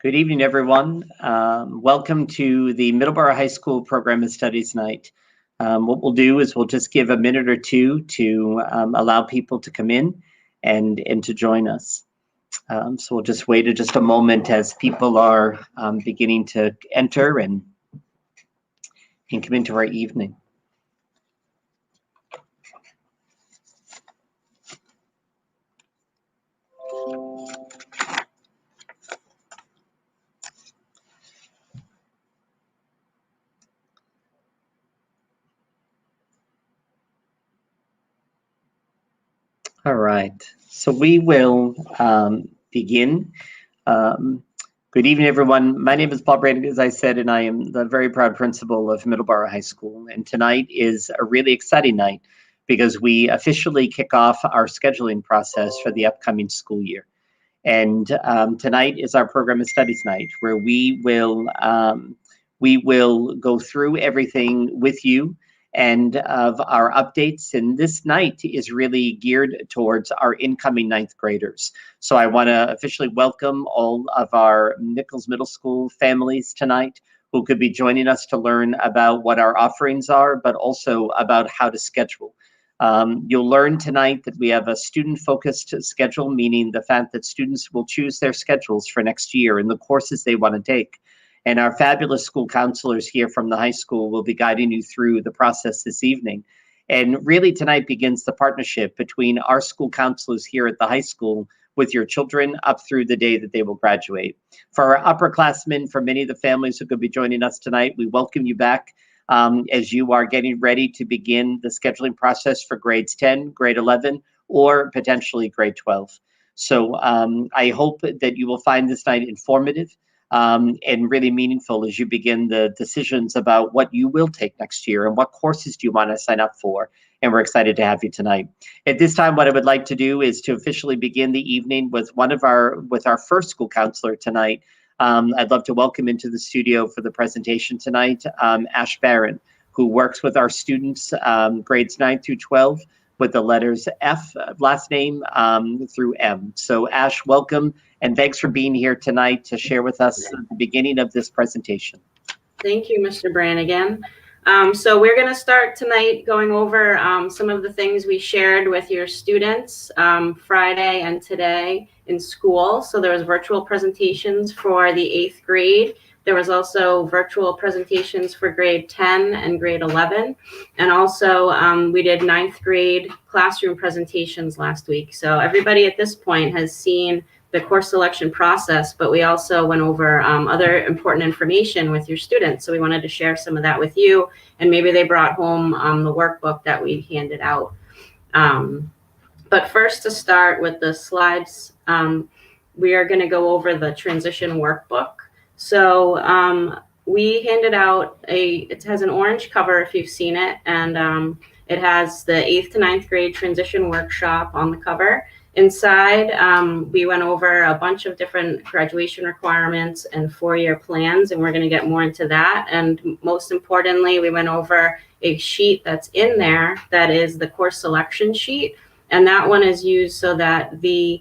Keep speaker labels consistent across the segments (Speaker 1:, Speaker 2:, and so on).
Speaker 1: Good evening, everyone. Welcome to the Middleborough High School Program of Studies Night. What we'll do is we'll just give a minute or two to allow people to come in and to join us. So we'll just wait just a moment as people are beginning to enter and come into our evening. All right, so we will begin. Good evening, everyone. My name is Paul Brandon, as I said, and I am the very proud principal of Middleborough High School. And tonight is a really exciting night because we officially kick off our scheduling process for the upcoming school year. And tonight is our Program of Studies night, where we will go through everything with you and of our updates. And this night is really geared towards our incoming ninth graders. So I want to officially welcome all of our Nichols Middle School families tonight who could be joining us to learn about what our offerings are, but also about how to schedule. You'll learn tonight that we have a student-focused schedule, meaning the fact that students will choose their schedules for next year and the courses they want to take. And our fabulous school counselors here from the high school will be guiding you through the process this evening. And really tonight begins the partnership between our school counselors here at the high school with your children up through the day that they will graduate. For our upperclassmen, for many of the families who could be joining us tonight, we welcome you back as you are getting ready to begin the scheduling process for grades 10, grade 11, or potentially grade 12. So I hope that you will find this night informative and really meaningful as you begin the decisions about what you will take next year and what courses do you want to sign up for. And we're excited to have you tonight. At this time, what I would like to do is to officially begin the evening with our first school counselor tonight. I'd love to welcome into the studio for the presentation tonight, Ash Barron, who works with our students, grades 9 through 12, with the letters F, last name, through M. So Ash, welcome, and thanks for being here tonight to share with us the beginning of this presentation.
Speaker 2: Thank you, Mr. Brannigan. So we're going to start tonight going over some of the things we shared with your students Friday and today in school. So there was virtual presentations for the 8th grade. There was also virtual presentations for grade 10 and grade 11. And also we did 9th grade classroom presentations last week. So everybody at this point has seen the course selection process, but we also went over other important information with your students. So we wanted to share some of that with you, and maybe they brought home the workbook that we handed out. But first, to start with the slides, we are going to go over the transition workbook. So we handed out it has an orange cover if you've seen it, and it has the 8th to 9th grade transition workshop on the cover. Inside, we went over a bunch of different graduation requirements and 4-year plans, and we're going to get more into that. And most importantly, we went over a sheet that's in there that is the course selection sheet. And that one is used so that the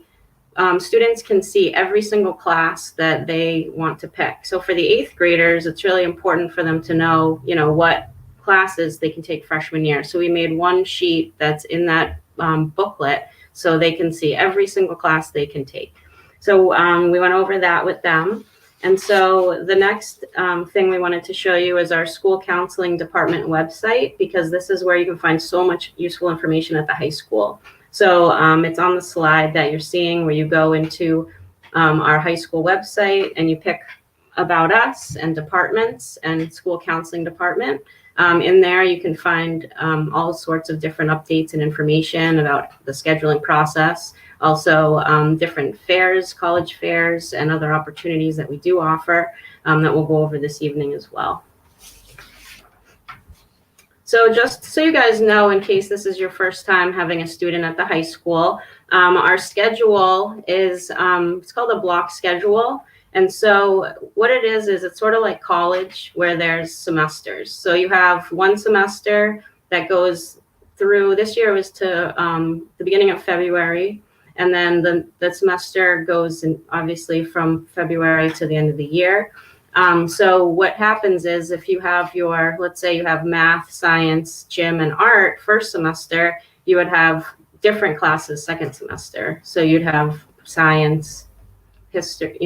Speaker 2: students can see every single class that they want to pick. So for the 8th graders, it's really important for them to know, what classes they can take freshman year. So we made one sheet that's in that booklet so they can see every single class they can take. So we went over that with them. And so the next thing we wanted to show you is our school counseling department website, because this is where you can find so much useful information at the high school. So it's on the slide that you're seeing, where you go into our high school website and you pick about us and departments and school counseling department. In there, you can find all sorts of different updates and information about the scheduling process. Also, different fairs, college fairs, and other opportunities that we do offer that we'll go over this evening as well. So just so you guys know, in case this is your first time having a student at the high school, our schedule is, it's called a block schedule. And so what it is it's sort of like college, where there's semesters. So you have one semester that goes through, this year was to the beginning of February. And then the semester goes in, obviously, from February to the end of the year. So what happens is if you have your, let's say you have math, science, gym, and art first semester, you would have different classes second semester. So you'd have science, history,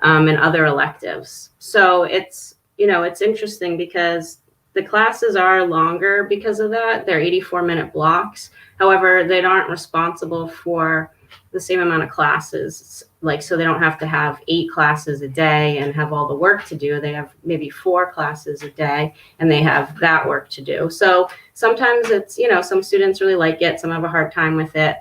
Speaker 2: and other electives. So it's, it's interesting because the classes are longer because of that. They're 84-minute blocks. However, they aren't responsible for the same amount of classes. So they don't have to have 8 classes a day and have all the work to do. They have maybe 4 classes a day and they have that work to do. So sometimes it's, some students really like it. Some have a hard time with it.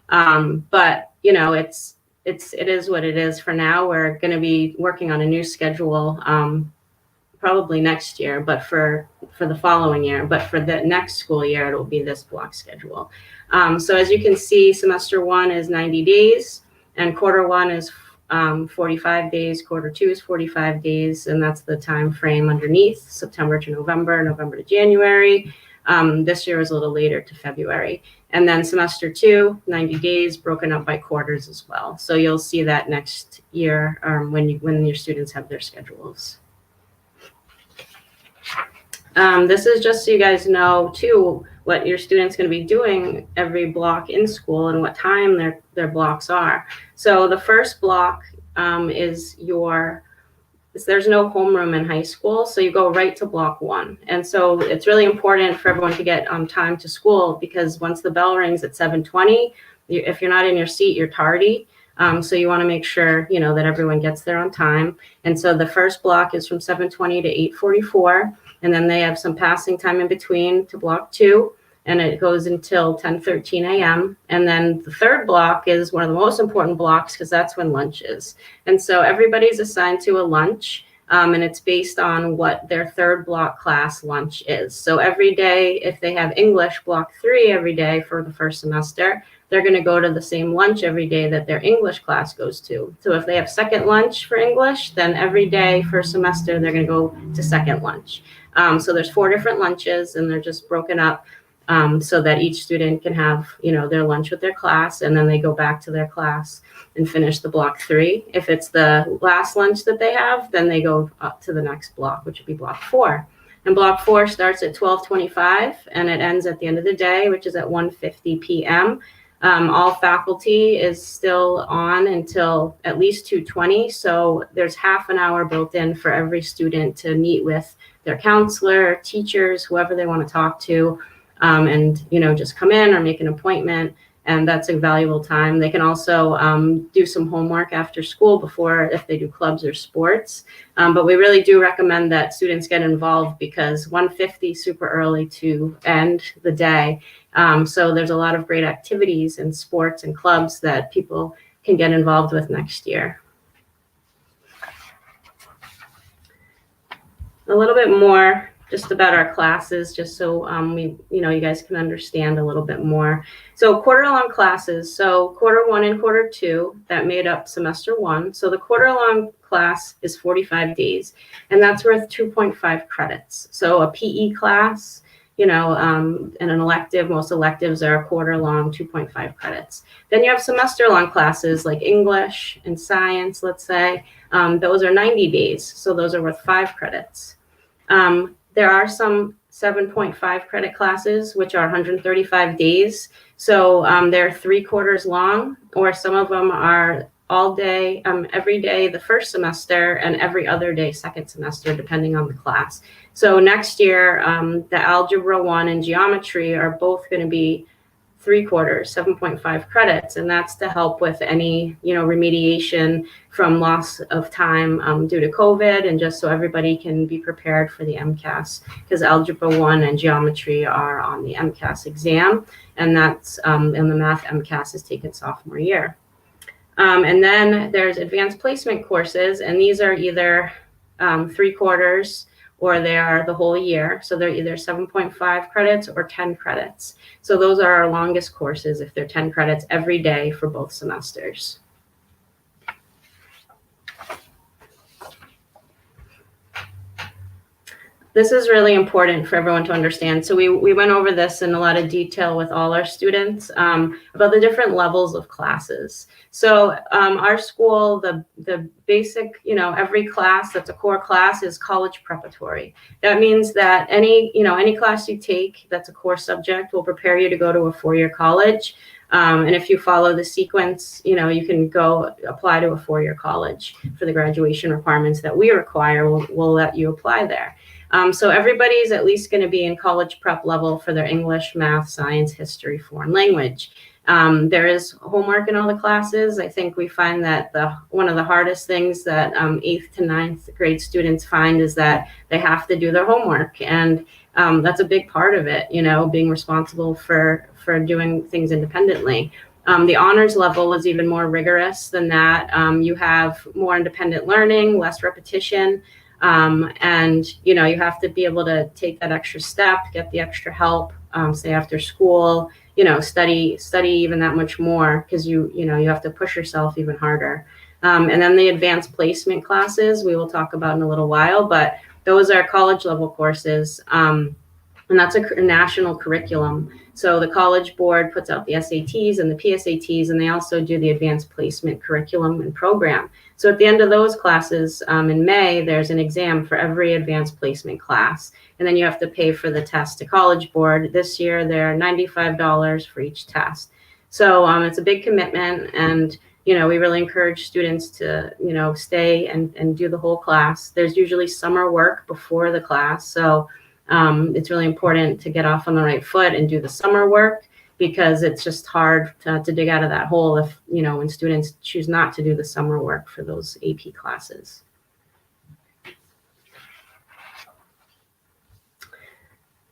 Speaker 2: But, it is what it is for now. We're going to be working on a new schedule, probably next year, but for the following year. But for the next school year, it'll be this block schedule. So as you can see, semester 1 is 90 days, and quarter 1 is 45 days. Quarter 2 is 45 days, and that's the time frame underneath: September to November, November to January. This year is a little later to February. And then semester 2, 90 days, broken up by quarters as well. So you'll see that next year when your students have their schedules. This is just so you guys know, too, what your student's going to be doing every block in school and what time their blocks are. So the first block is there's no homeroom in high school, so you go right to block 1. And so it's really important for everyone to get on time to school, because once the bell rings at 7:20, if you're not in your seat, you're tardy. So you want to make sure, that everyone gets there on time. And so the first block is from 7:20 to 8:44. And then they have some passing time in between to block 2. And it goes until 10:13 a.m. And then the third block is one of the most important blocks, because that's when lunch is. And so everybody's assigned to a lunch, and it's based on what their third block class lunch is. So every day, if they have English block 3 every day for the first semester, they're going to go to the same lunch every day that their English class goes to. So if they have second lunch for English, then every day for a semester, they're going to go to second lunch. So there's 4 different lunches, and they're just broken up so that each student can have, their lunch with their class, and then they go back to their class and finish the block 3. If it's the last lunch that they have, then they go up to the next block, which would be block 4. And block 4 starts at 12:25, and it ends at the end of the day, which is at 1:50 p.m. All faculty is still on until at least 2:20. So there's half an hour built in for every student to meet with their counselor, teachers, whoever they want to talk to, and, just come in or make an appointment. And that's a valuable time. They can also do some homework after school if they do clubs or sports. But we really do recommend that students get involved, because 1:50 is super early to end the day. So there's a lot of great activities and sports and clubs that people can get involved with next year. A little bit more just about our classes, just so you guys can understand a little bit more. So quarter-long classes. So quarter 1 and quarter 2, that made up semester 1. So the quarter-long class is 45 days, and that's worth 2.5 credits. So a PE class, and an elective, most electives are a quarter-long, 2.5 credits. Then you have semester-long classes like English and science, let's say. Those are 90 days, so those are worth 5 credits. There are some 7.5 credit classes, which are 135 days. So they're 3 quarters long, or some of them are all day, every day the first semester, and every other day second semester, depending on the class. So next year, the Algebra 1 and Geometry are both going to be 3 quarters, 7.5 credits, and that's to help with any, remediation from loss of time due to COVID, and just so everybody can be prepared for the MCAS, because Algebra 1 and Geometry are on the MCAS exam, and that's and the Math MCAS is taken sophomore year. And then there's advanced placement courses, and these are either 3 quarters or they are the whole year. So they're either 7.5 credits or 10 credits. So those are our longest courses if they're 10 credits every day for both semesters. This is really important for everyone to understand. So we went over this in a lot of detail with all our students about the different levels of classes. So our school, the basic, every class that's a core class is college preparatory. That means that any class you take that's a core subject will prepare you to go to a four-year college. And if you follow the sequence, you can go apply to a four-year college for the graduation requirements that we require. We'll let you apply there. So everybody's at least going to be in college prep level for their English, math, science, history, foreign language. There is homework in all the classes. I think we find that one of the hardest things that 8th to 9th grade students find is that they have to do their homework. And that's a big part of it, being responsible for doing things independently. The honors level is even more rigorous than that. You have more independent learning, less repetition. And you have to be able to take that extra step, get the extra help, say after school, study even that much more, because you have to push yourself even harder. And then the advanced placement classes we will talk about in a little while, but those are college level courses. And that's a national curriculum. So the College Board puts out the SATs and the PSATs, and they also do the advanced placement curriculum and program. So at the end of those classes in May, there's an exam for every advanced placement class. And then you have to pay for the test to College Board. This year, they're $95 for each test. So it's a big commitment. And we really encourage students to, stay and do the whole class. There's usually summer work before the class. So it's really important to get off on the right foot and do the summer work, because it's just hard to dig out of that hole if, when students choose not to do the summer work for those AP classes.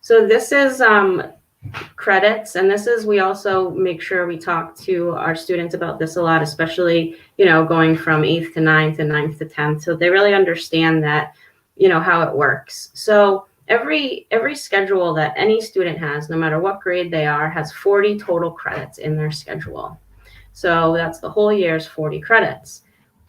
Speaker 2: So this is credits, and we also make sure we talk to our students about this a lot, especially, going from 8th to 9th and 9th to 10th. So they really understand that, how it works. So every schedule that any student has, no matter what grade they are, has 40 total credits in their schedule. So that's the whole year's 40 credits.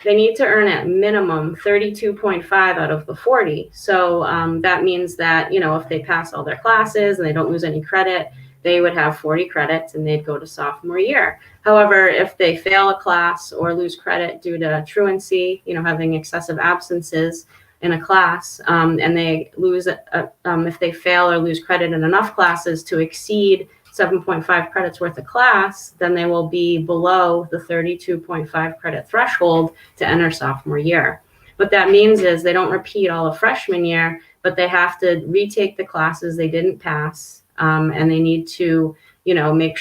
Speaker 2: They need to earn at minimum 32.5 out of the 40. So that means that, if they pass all their classes and they don't lose any credit, they would have 40 credits and they'd go to sophomore year. However, if they fail a class or lose credit due to truancy, having excessive absences in a class, and they lose, if they fail or lose credit in enough classes to exceed 7.5 credits worth of class, then they will be below the 32.5 credit threshold to enter sophomore year. What that means is they don't repeat all of freshman year, but they have to retake the classes they didn't pass, and they need to, make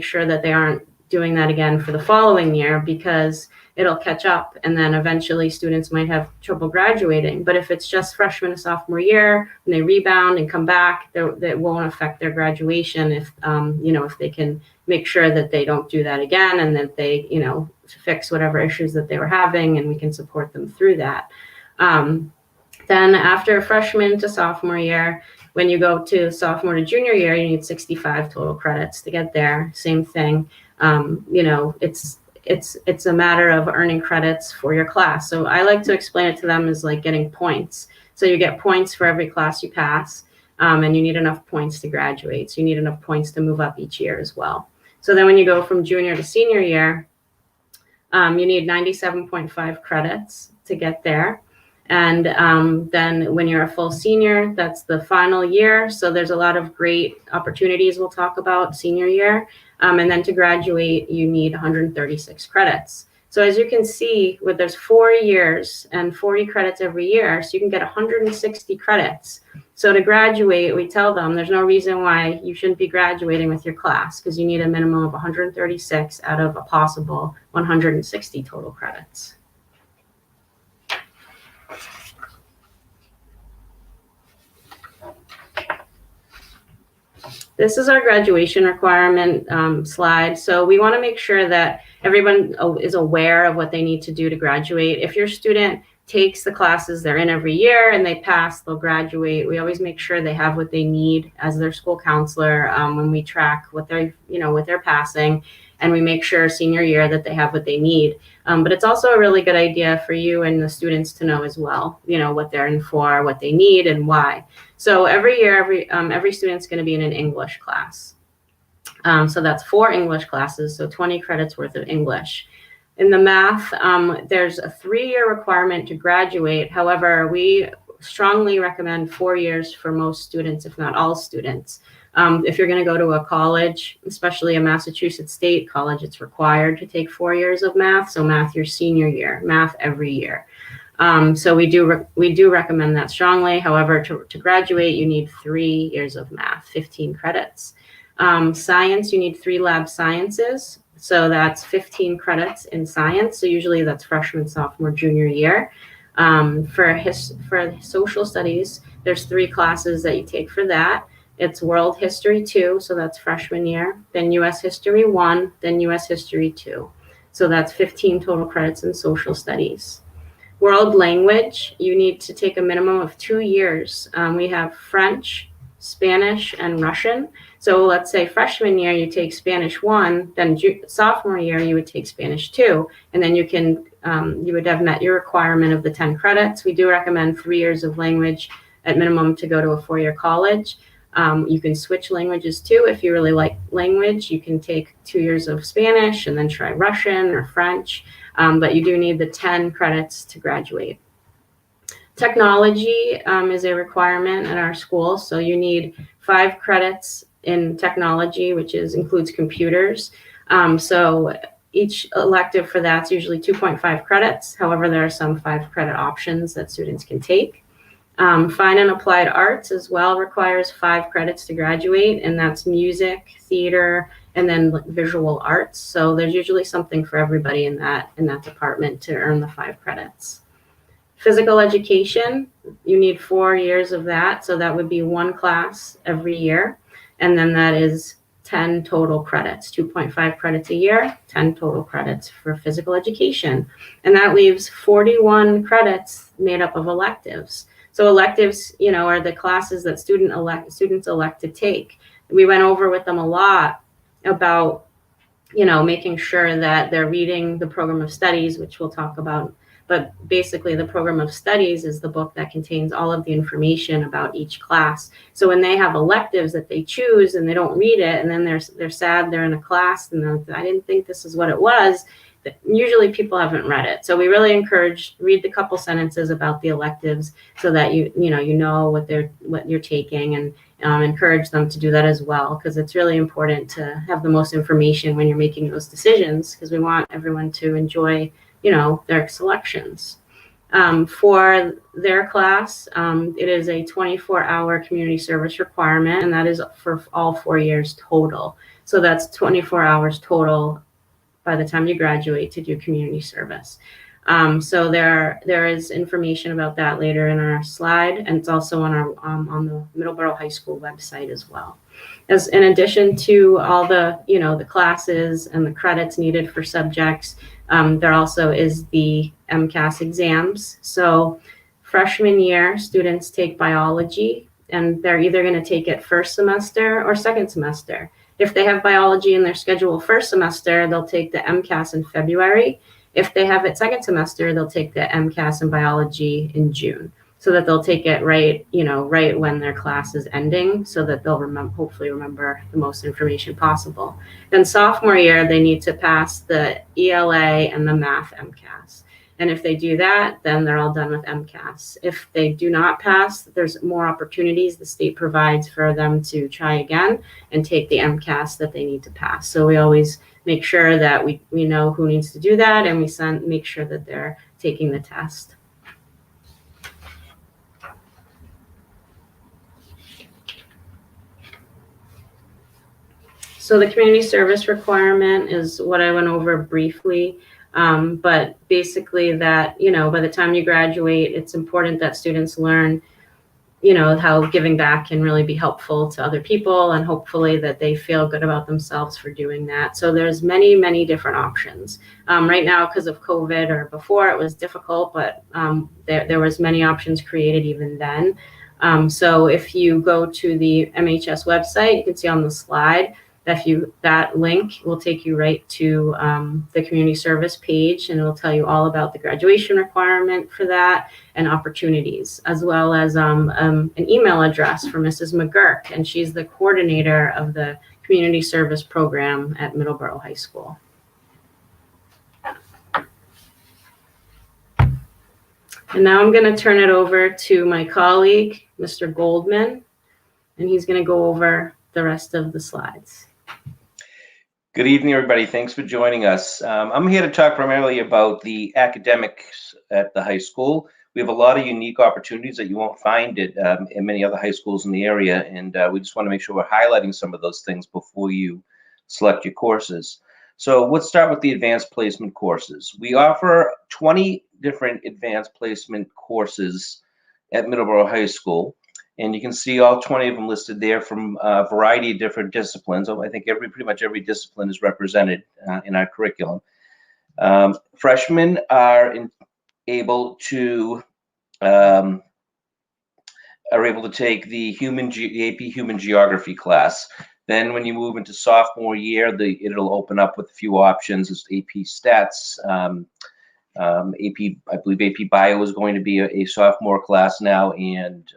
Speaker 2: sure that they aren't doing that again for the following year, because it'll catch up, and then eventually students might have trouble graduating. But if it's just freshman and sophomore year and they rebound and come back, that won't affect their graduation if if they can make sure that they don't do that again, and that they fix whatever issues that they were having, and we can support them through that. Then after freshman to sophomore year, when you go to sophomore to junior year, you need 65 total credits to get there. Same thing. It's a matter of earning credits for your class. So I like to explain it to them as like getting points. So you get points for every class you pass, and you need enough points to graduate. So you need enough points to move up each year as well. So then when you go from junior to senior year, you need 97.5 credits to get there. And then when you're a full senior, that's the final year. So there's a lot of great opportunities we'll talk about senior year. And then to graduate, you need 136 credits. So as you can see, there's 4 years and 40 credits every year, so you can get 160 credits. So to graduate, we tell them there's no reason why you shouldn't be graduating with your class, because you need a minimum of 136 out of a possible 160 total credits. This is our graduation requirement slide. So we want to make sure that everyone is aware of what they need to do to graduate. If your student takes the classes they're in every year and they pass, they'll graduate. We always make sure they have what they need as their school counselor when we track what they're, what they're passing. and we make sure senior year that they have what they need. But it's also a really good idea for you and the students to know as well, what they're in for, what they need, and why. So every year, every student's going to be in an English class. So that's 4 English classes, so 20 credits worth of English. In the math, there's a 3-year requirement to graduate. However, we strongly recommend 4 years for most students, if not all students. If you're going to go to a college, especially a Massachusetts state college, it's required to take 4 years of math. So math your senior year, math every year. So we do recommend that strongly. However, to graduate, you need 3 years of math, 15 credits. Science, you need 3 lab sciences. So that's 15 credits in science. So usually that's freshman, sophomore, junior year. For social studies, there's 3 classes that you take for that. It's World History 2, so that's freshman year, then US History 1, then US History 2. So that's 15 total credits in social studies. World language, you need to take a minimum of 2 years. We have French, Spanish, and Russian. So let's say freshman year, you take Spanish 1, then sophomore year, you would take Spanish 2, and then you would have met your requirement of the 10 credits. We do recommend 3 years of language at minimum to go to a 4-year college. You can switch languages too. If you really like language, you can take 2 years of Spanish and then try Russian or French, but you do need the 10 credits to graduate. Technology is a requirement at our school, so you need 5 credits in technology, which includes computers. So each elective for that's usually 2.5 credits. However, there are some 5 credit options that students can take. Fine and applied arts as well requires 5 credits to graduate, and that's music, theater, and then visual arts. So there's usually something for everybody in that department to earn the 5 credits. Physical education, you need 4 years of that. So that would be 1 class every year. And then that is 10 total credits, 2.5 credits a year, 10 total credits for physical education. And that leaves 41 credits made up of electives. So electives, are the classes that students elect to take. We went over with them a lot about, making sure that they're reading the program of studies, which we'll talk about. But basically, the program of studies is the book that contains all of the information about each class. So when they have electives that they choose and they don't read it, and then they're sad they're in a class and I didn't think this is what it was, usually people haven't read it. So we really encourage read the couple sentences about the electives so that you know what you're taking, and encourage them to do that as well, because it's really important to have the most information when you're making those decisions, because we want everyone to enjoy their selections. For their class, it is a 24-hour community service requirement, and that is for all 4 years total. So that's 24 hours total by the time you graduate to do community service. So there is information about that later in our slide, and it's also on our on the Middleborough High School website as well. As in addition to all the the classes and the credits needed for subjects, there also is the MCAS exams. So freshman year, students take biology, and they're either going to take it first semester or second semester. If they have biology in their schedule first semester, they'll take the MCAS in February. If they have it second semester, they'll take the MCAS in biology in June, so that they'll take it right when their class is ending, so that they'll hopefully remember the most information possible. Then sophomore year, they need to pass the ELA and the math MCAS. And if they do that, then they're all done with MCAS. If they do not pass, there's more opportunities the state provides for them to try again and take the MCAS that they need to pass. So we always make sure that we know who needs to do that, and we make sure that they're taking the test. So the community service requirement is what I went over briefly. But basically that, by the time you graduate, it's important that students learn, how giving back can really be helpful to other people, and hopefully that they feel good about themselves for doing that. So there's many, many different options. Right now, because of COVID, or before, it was difficult, but there was many options created even then. So if you go to the MHS website, you can see on the slide that link will take you right to the community service page, and it'll tell you all about the graduation requirement for that and opportunities, as well as an email address for Mrs. McGurk, and she's the coordinator of the community service program at Middleborough High School. And now I'm going to turn it over to my colleague, Mr. Goldman, and he's going to go over the rest of the slides.
Speaker 3: Good evening, everybody. Thanks for joining us. I'm here to talk primarily about the academics at the high school. We have a lot of unique opportunities that you won't find in many other high schools in the area, and we just want to make sure we're highlighting some of those things before you select your courses. So let's start with the advanced placement courses. We offer 20 different advanced placement courses at Middleborough High School. And you can see all 20 of them listed there from a variety of different disciplines. I think pretty much every discipline is represented in our curriculum. Freshmen are able to take the AP Human Geography class. Then when you move into sophomore year, it'll open up with a few options. It's AP Stats, I believe AP Bio is going to be a sophomore class now, and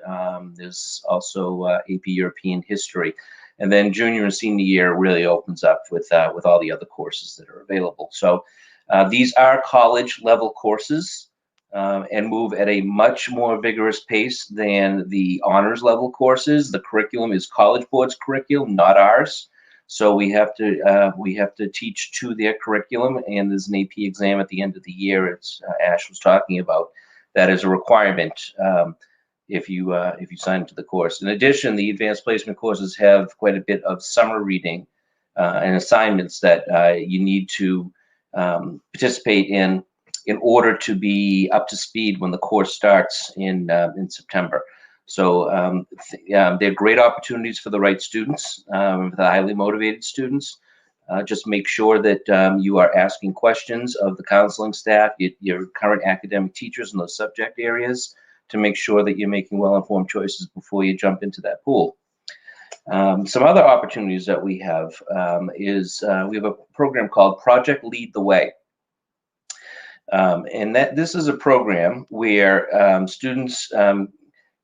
Speaker 3: there's also AP European History. And then junior and senior year really opens up with all the other courses that are available. So these are college level courses and move at a much more vigorous pace than the honors level courses. The curriculum is College Board's curriculum, not ours. So we have to teach to their curriculum, and there's an AP exam at the end of the year, as Ash was talking about. That is a requirement if you sign into the course. In addition, the advanced placement courses have quite a bit of summer reading and assignments that you need to participate in order to be up to speed when the course starts in September. So they're great opportunities for the right students, for the highly motivated students. Just make sure that you are asking questions of the counseling staff, your current academic teachers in those subject areas, to make sure that you're making well-informed choices before you jump into that pool. Some other opportunities that we have is we have a program called Project Lead the Way. And this is a program where students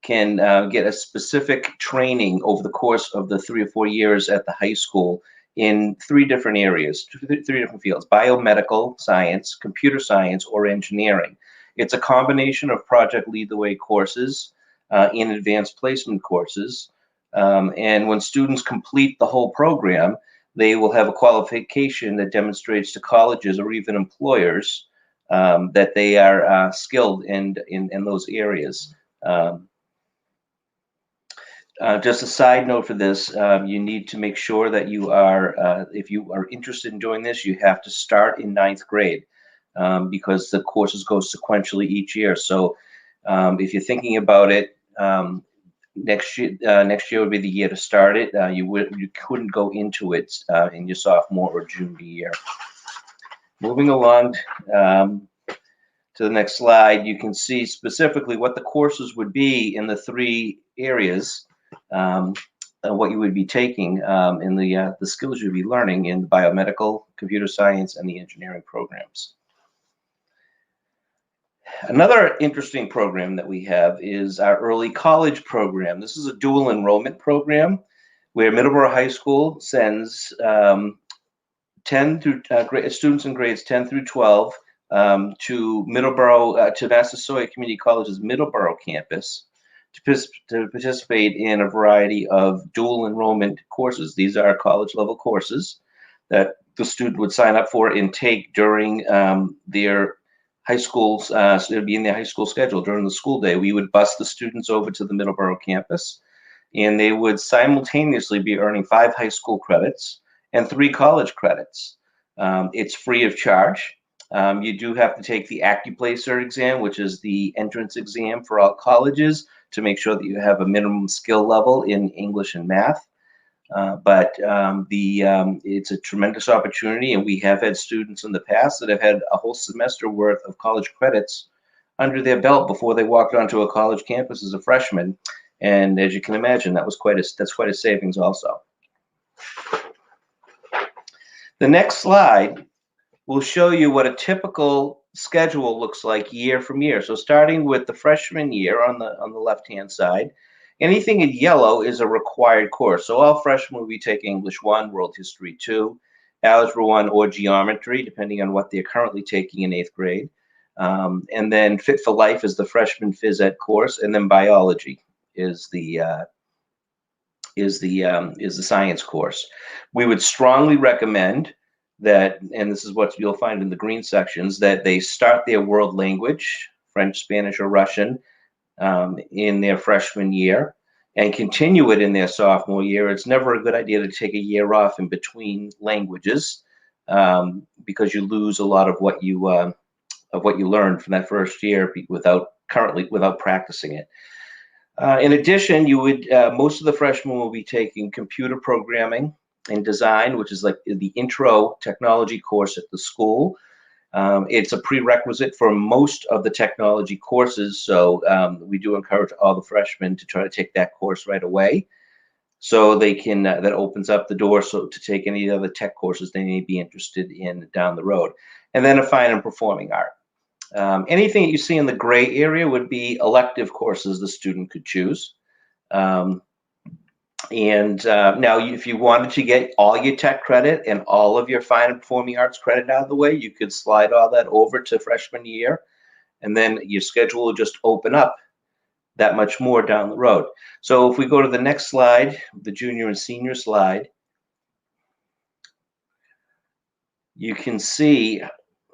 Speaker 3: can get a specific training over the course of the 3 or 4 years at the high school in 3 different areas, 3 different fields: biomedical science, computer science, or engineering. It's a combination of Project Lead the Way courses and advanced placement courses. And when students complete the whole program, they will have a qualification that demonstrates to colleges or even employers that they are skilled in those areas. Just a side note for this, you need to make sure that you are, if you are interested in doing this, you have to start in 9th grade because the courses go sequentially each year. So if you're thinking about it, next year would be the year to start it. You couldn't go into it in your sophomore or junior year. Moving along to the next slide, you can see specifically what the courses would be in the 3 areas. What you would be taking in the skills you'd be learning in the biomedical, computer science, and the engineering programs. Another interesting program that we have is our early college program. This is a dual enrollment program where Middleborough High School sends 10 through students in grades 10 through 12 to Middleborough, to Massasoit Community College's Middleborough campus to participate in a variety of dual enrollment courses. These are college level courses that the student would sign up for and take during their high schools. So it would be in their high school schedule during the school day. We would bus the students over to the Middleborough campus, and they would simultaneously be earning 5 high school credits and 3 college credits. It's free of charge. You do have to take the AccuPlacer exam, which is the entrance exam for all colleges, to make sure that you have a minimum skill level in English and math. But it's a tremendous opportunity, and we have had students in the past that have had a whole semester worth of college credits under their belt before they walked onto a college campus as a freshman. And as you can imagine, that's quite a savings also. The next slide will show you what a typical schedule looks like year from year. So starting with the freshman year on the left-hand side, anything in yellow is a required course. So all freshmen will be taking English 1, World History 2, Algebra 1, or Geometry, depending on what they're currently taking in 8th grade. And then Fit for Life is the freshman phys ed course, and then Biology is the science course. We would strongly recommend that, and this is what you'll find in the green sections, that they start their world language, French, Spanish, or Russian, in their freshman year and continue it in their sophomore year. It's never a good idea to take a year off in between languages because you lose a lot of what you learned from that first year without practicing it. In addition, most of the freshmen will be taking computer programming and design, which is like the intro technology course at the school. It's a prerequisite for most of the technology courses, so we do encourage all the freshmen to try to take that course right away, so they can. That opens up the door to take any other tech courses they may be interested in down the road. And then a fine and performing art. Anything that you see in the gray area would be elective courses the student could choose. Now, if you wanted to get all your tech credit and all of your fine and performing arts credit out of the way, you could slide all that over to freshman year, and then your schedule will just open up that much more down the road. So if we go to the next slide, the junior and senior slide, you can see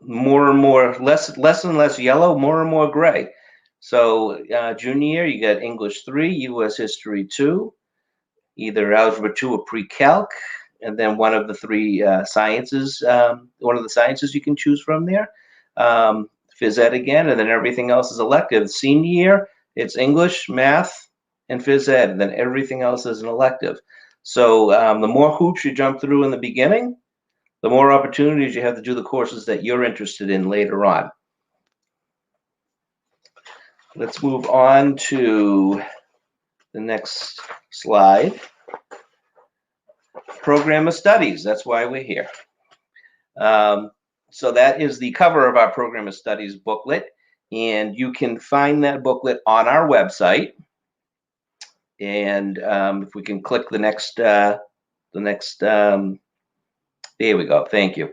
Speaker 3: more and more, less and less yellow, more and more gray. So junior year, you got English 3, U.S. History 2, either Algebra 2 or Pre-Calc, and then one of the three sciences, one of the sciences you can choose from there. Phys ed again, and then everything else is elective. Senior year, it's English, math, and phys ed, and then everything else is an elective. So the more hoops you jump through in the beginning, the more opportunities you have to do the courses that you're interested in later on. Let's move on to the next slide. Program of Studies, that's why we're here. So that is the cover of our Program of Studies booklet, and you can find that booklet on our website. And if we can click the next, there we go, thank you.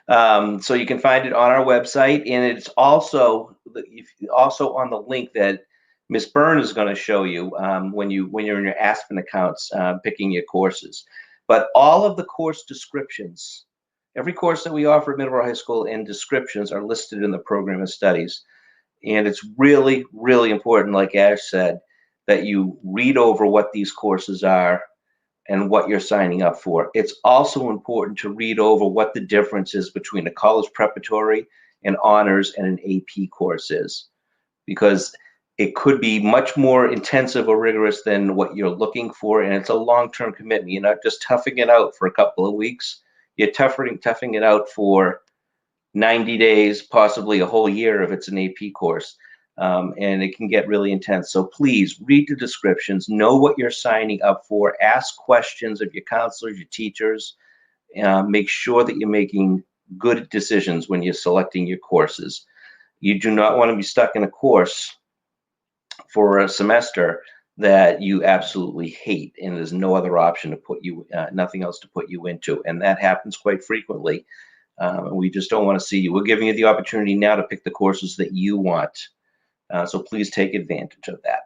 Speaker 3: So you can find it on our website, and it's also on the link that Ms. Byrne is going to show you when you're in your Aspen accounts picking your courses. But all of the course descriptions, every course that we offer at Middleborough High School, and descriptions are listed in the Program of Studies. And it's really, really important, like Ash said, that you read over what these courses are and what you're signing up for. It's also important to read over what the difference is between a college preparatory, an honors, and an AP course is, because it could be much more intensive or rigorous than what you're looking for, and it's a long-term commitment. You're not just toughing it out for a couple of weeks. You're toughing it out for 90 days, possibly a whole year if it's an AP course. And it can get really intense. So please read the descriptions, know what you're signing up for, ask questions of your counselors, your teachers, make sure that you're making good decisions when you're selecting your courses. You do not want to be stuck in a course for a semester that you absolutely hate and there's no other option to put you, nothing else to put you into. And that happens quite frequently. We just don't want to see you. We're giving you the opportunity now to pick the courses that you want. So please take advantage of that.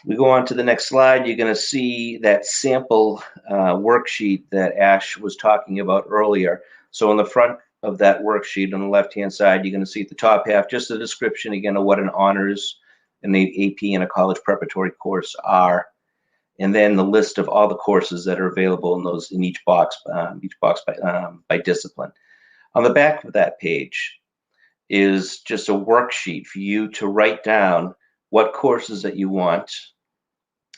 Speaker 3: We go on to the next slide. You're going to see that sample worksheet that Ash was talking about earlier. So on the front of that worksheet on the left-hand side, you're going to see at the top half just a description again of what an honors and the AP and a college preparatory course are, and then the list of all the courses that are available in each box by discipline. On the back of that page is just a worksheet for you to write down what courses that you want,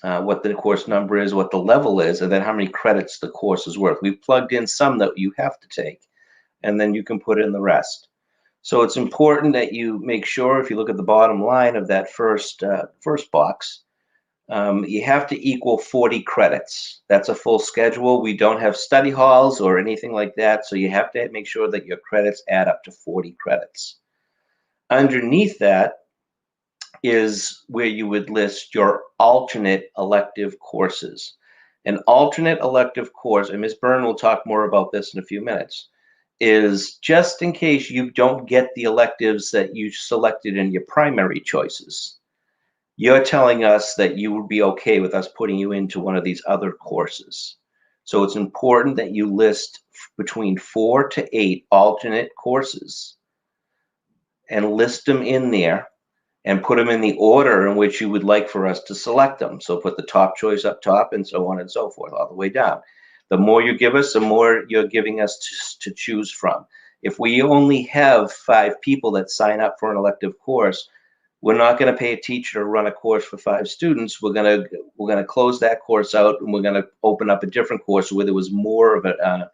Speaker 3: what the course number is, what the level is, and then how many credits the course is worth. We've plugged in some that you have to take, and then you can put in the rest. So it's important that you make sure, if you look at the bottom line of that first box, You have to equal 40 credits. That's a full schedule. We don't have study halls or anything like that, so you have to make sure that your credits add up to 40 credits. Underneath that is where you would list your alternate elective courses. An alternate elective course, and Ms. Byrne will talk more about this in a few minutes, is just in case you don't get the electives that you selected in your primary choices. You're telling us that you would be okay with us putting you into one of these other courses. So it's important that you list between 4 to 8 alternate courses and list them in there and put them in the order in which you would like for us to select them. So put the top choice up top and so on and so forth, all the way down. The more you give us, the more you're giving us to choose from. If we only have 5 people that sign up for an elective course, we're not going to pay a teacher to run a course for 5 students. We're going to close that course out, and we're going to open up a different course where there was more of a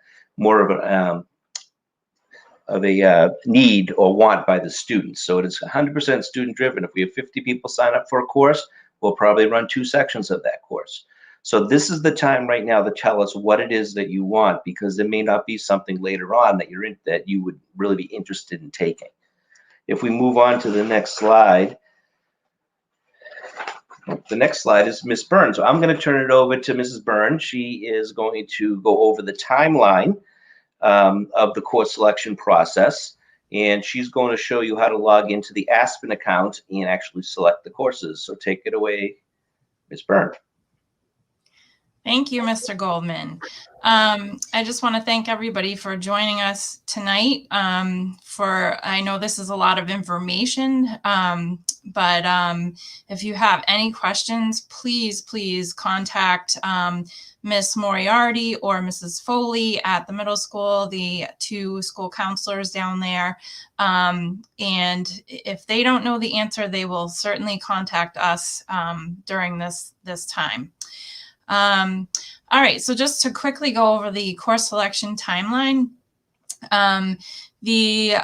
Speaker 3: need or want by the students. So it is 100% student driven. If we have 50 people sign up for a course, we'll probably run 2 sections of that course. So this is the time right now to tell us what it is that you want, because there may not be something later on that that you would really be interested in taking. If we move on to the next slide, the next slide is Ms. Byrne. So I'm going to turn it over to Mrs. Byrne. She is going to go over the timeline of the course selection process, and she's going to show you how to log into the Aspen account and actually select the courses. So take it away, Ms. Byrne.
Speaker 4: Thank you, Mr. Goldman. I just want to thank everybody for joining us tonight. I know this is a lot of information, but if you have any questions, please contact Miss Moriarty or Mrs. Foley at the middle school, the 2 school counselors down there. And if they don't know the answer, they will certainly contact us during this time. All right, so just to quickly go over the course selection timeline, the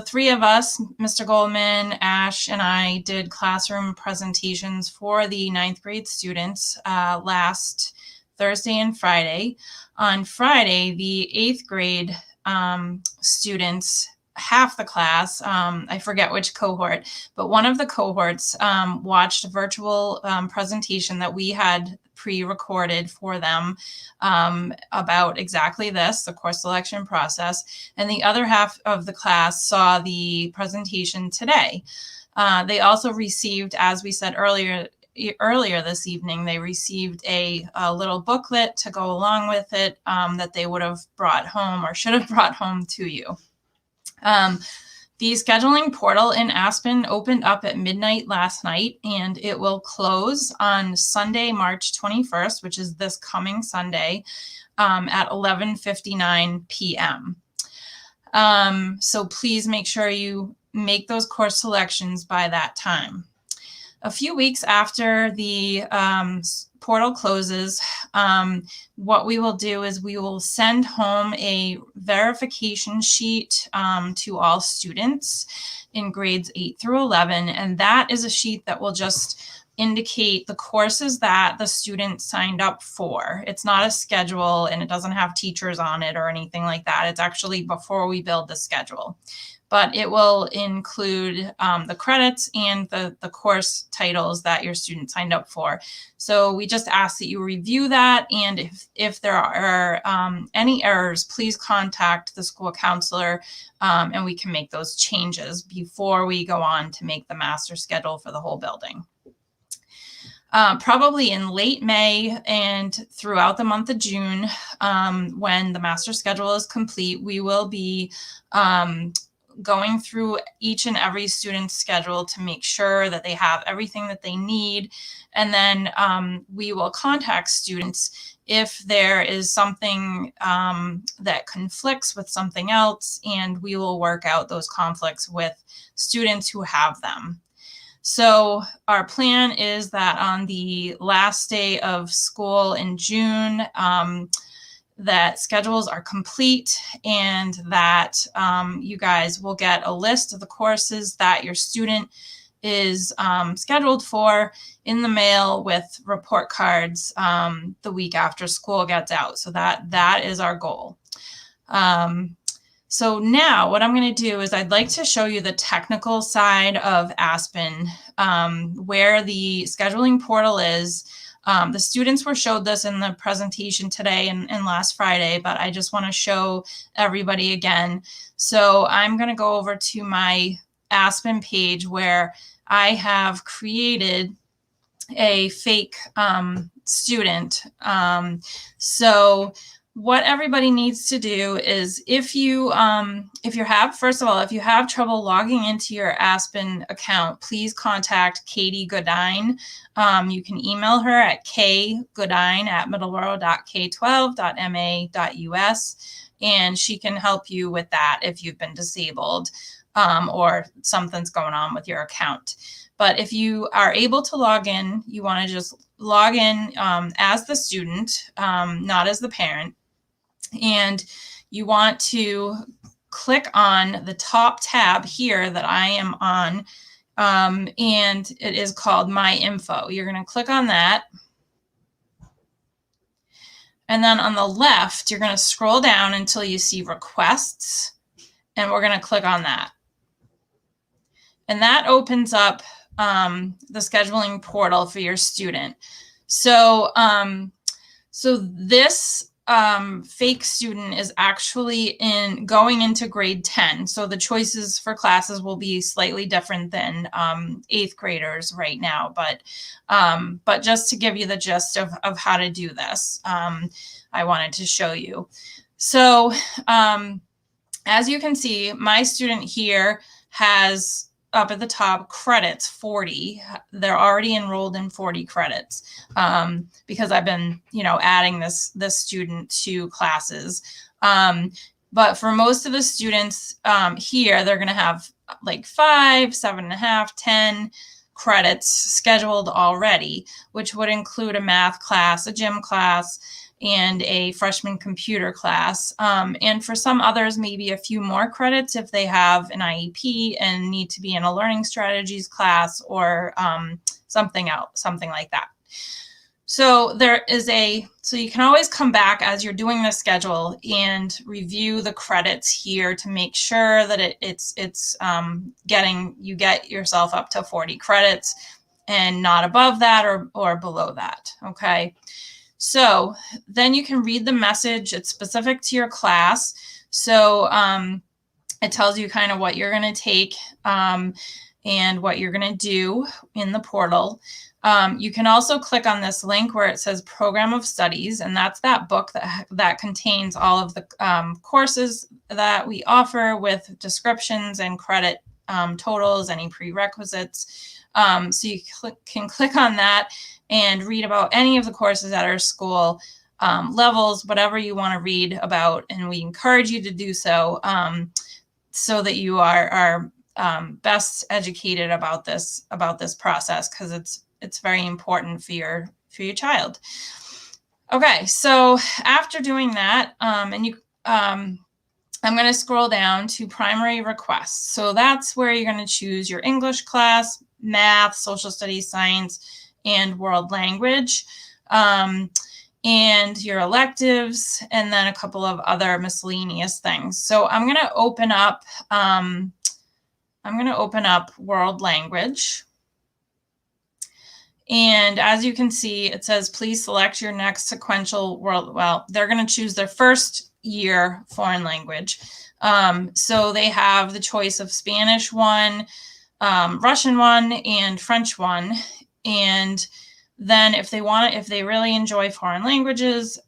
Speaker 4: 3 of us, Mr. Goldman, Ash, and I did classroom presentations for the 9th grade students last Thursday and Friday. On Friday, the 8th grade students, half the class, I forget which cohort, but one of the cohorts watched a virtual presentation that we had pre-recorded for them about exactly this, the course selection process. And the other half of the class saw the presentation today. They also received, as we said earlier this evening, they received a little booklet to go along with it that they would have brought home or should have brought home to you. The scheduling portal in Aspen opened up at midnight last night, and it will close on Sunday, March 21st, which is this coming Sunday, at 11:59 p.m. So please make sure you make those course selections by that time. A few weeks after the portal closes, what we will do is we will send home a verification sheet to all students in grades 8 through 11. And that is a sheet that will just indicate the courses that the student signed up for. It's not a schedule, and it doesn't have teachers on it or anything like that. It's actually before we build the schedule. But it will include the credits and the course titles that your student signed up for. So we just ask that you review that. And if there are any errors, please contact the school counselor and we can make those changes before we go on to make the master schedule for the whole building. Probably in late May and throughout the month of June, when the master schedule is complete, we will be going through each and every student's schedule to make sure that they have everything that they need. And then we will contact students if there is something that conflicts with something else, and we will work out those conflicts with students who have them. So our plan is that on the last day of school in June, that schedules are complete, and that you guys will get a list of the courses that your student is scheduled for in the mail with report cards the week after school gets out. So that is our goal. So now what I'm going to do is I'd like to show you the technical side of Aspen, where the scheduling portal is. The students were showed this in the presentation today and last Friday, but I just want to show everybody again. So I'm going to go over to my Aspen page where I have created a fake student. So what everybody needs to do is if you have, first of all, if you have trouble logging into your Aspen account, please contact Katie Godine. You can email her at kgodine@middleborough.k12.ma.us, and she can help you with that if you've been disabled or something's going on with your account. But if you are able to log in, you want to just log in as the student, not as the parent. And you want to click on the top tab here that I am on, and it is called My Info. You're going to click on that. And then on the left, you're going to scroll down until you see Requests, and we're going to click on that. And that opens up the scheduling portal for your student. So, so this fake student is actually going into grade 10. So the choices for classes will be slightly different than 8th graders right now. But just to give you the gist of how to do this, I wanted to show you. So as you can see, my student here has up at the top credits 40. They're already enrolled in 40 credits because I've been adding this student to classes, but for most of the students here, they're going to have like 5, 7.5, 10 credits scheduled already, which would include a math class, a gym class, and a freshman computer class. And for some others, maybe a few more credits if they have an IEP and need to be in a learning strategies class or something like that. So so you can always come back as you're doing the schedule and review the credits here to make sure that you get yourself up to 40 credits and not above that or below that, okay? So then you can read the message. It's specific to your class. So it tells you kind of what you're going to take and what you're going to do in the portal. You can also click on this link where it says Program of Studies, and that's that book that contains all of the courses that we offer with descriptions and credit totals, any prerequisites. So you can click on that and read about any of the courses at our school, levels, whatever you want to read about, and we encourage you to do so, so that you are best educated about this process, because it's very important for your child. Okay, so after doing that, I'm going to scroll down to primary requests. So that's where you're going to choose your English class, math, social studies, science, and world language, and your electives, and then a couple of other miscellaneous things. So I'm going to open up world language. And as you can see, it says, please select your next sequential world. Well, they're going to choose their first year foreign language. So they have the choice of Spanish 1, Russian 1, and French 1. And then if they really enjoy foreign languages,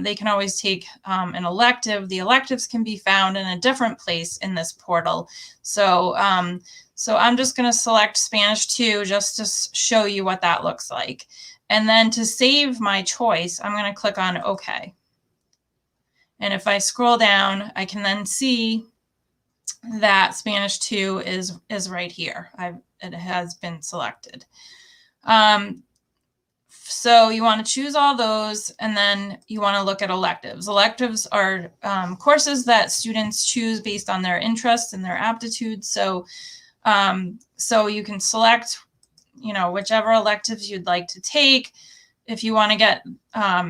Speaker 4: they can always take an elective. The electives can be found in a different place in this portal. So I'm just going to select Spanish 2 just to show you what that looks like. And then to save my choice, I'm going to click on OK. And if I scroll down, I can then see that Spanish 2 is right here. It has been selected. So you want to choose all those, and then you want to look at electives. Electives are courses that students choose based on their interests and their aptitudes. So So you can select, whichever electives you'd like to take. If you want to get,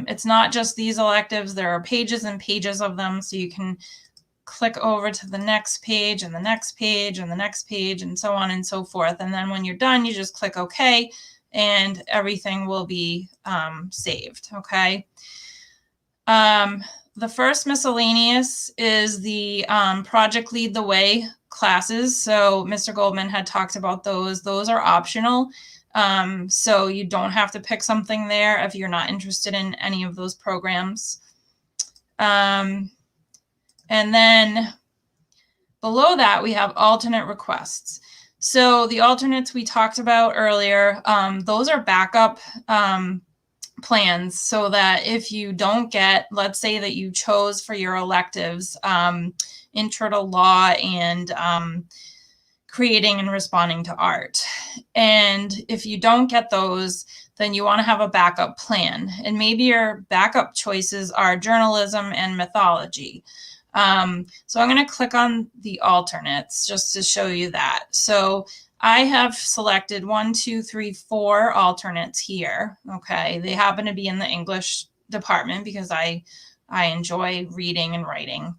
Speaker 4: it's not just these electives, there are pages and pages of them. So you can click over to the next page and the next page and the next page and so on and so forth. And then when you're done, you just click OK and everything will be saved. Okay. The first miscellaneous is the Project Lead the Way classes. So Mr. Goldman had talked about those. Those are optional. So you don't have to pick something there if you're not interested in any of those programs. And then below that, we have alternate requests. So the alternates we talked about earlier, those are backup plans, so that if you don't get, let's say that you chose for your electives, intro to law and creating and responding to art. And if you don't get those, then you want to have a backup plan. And maybe your backup choices are journalism and mythology. So I'm going to click on the alternates just to show you that. So I have selected 1, 2, 3, 4 alternates here. Okay. They happen to be in the English department because I enjoy reading and writing.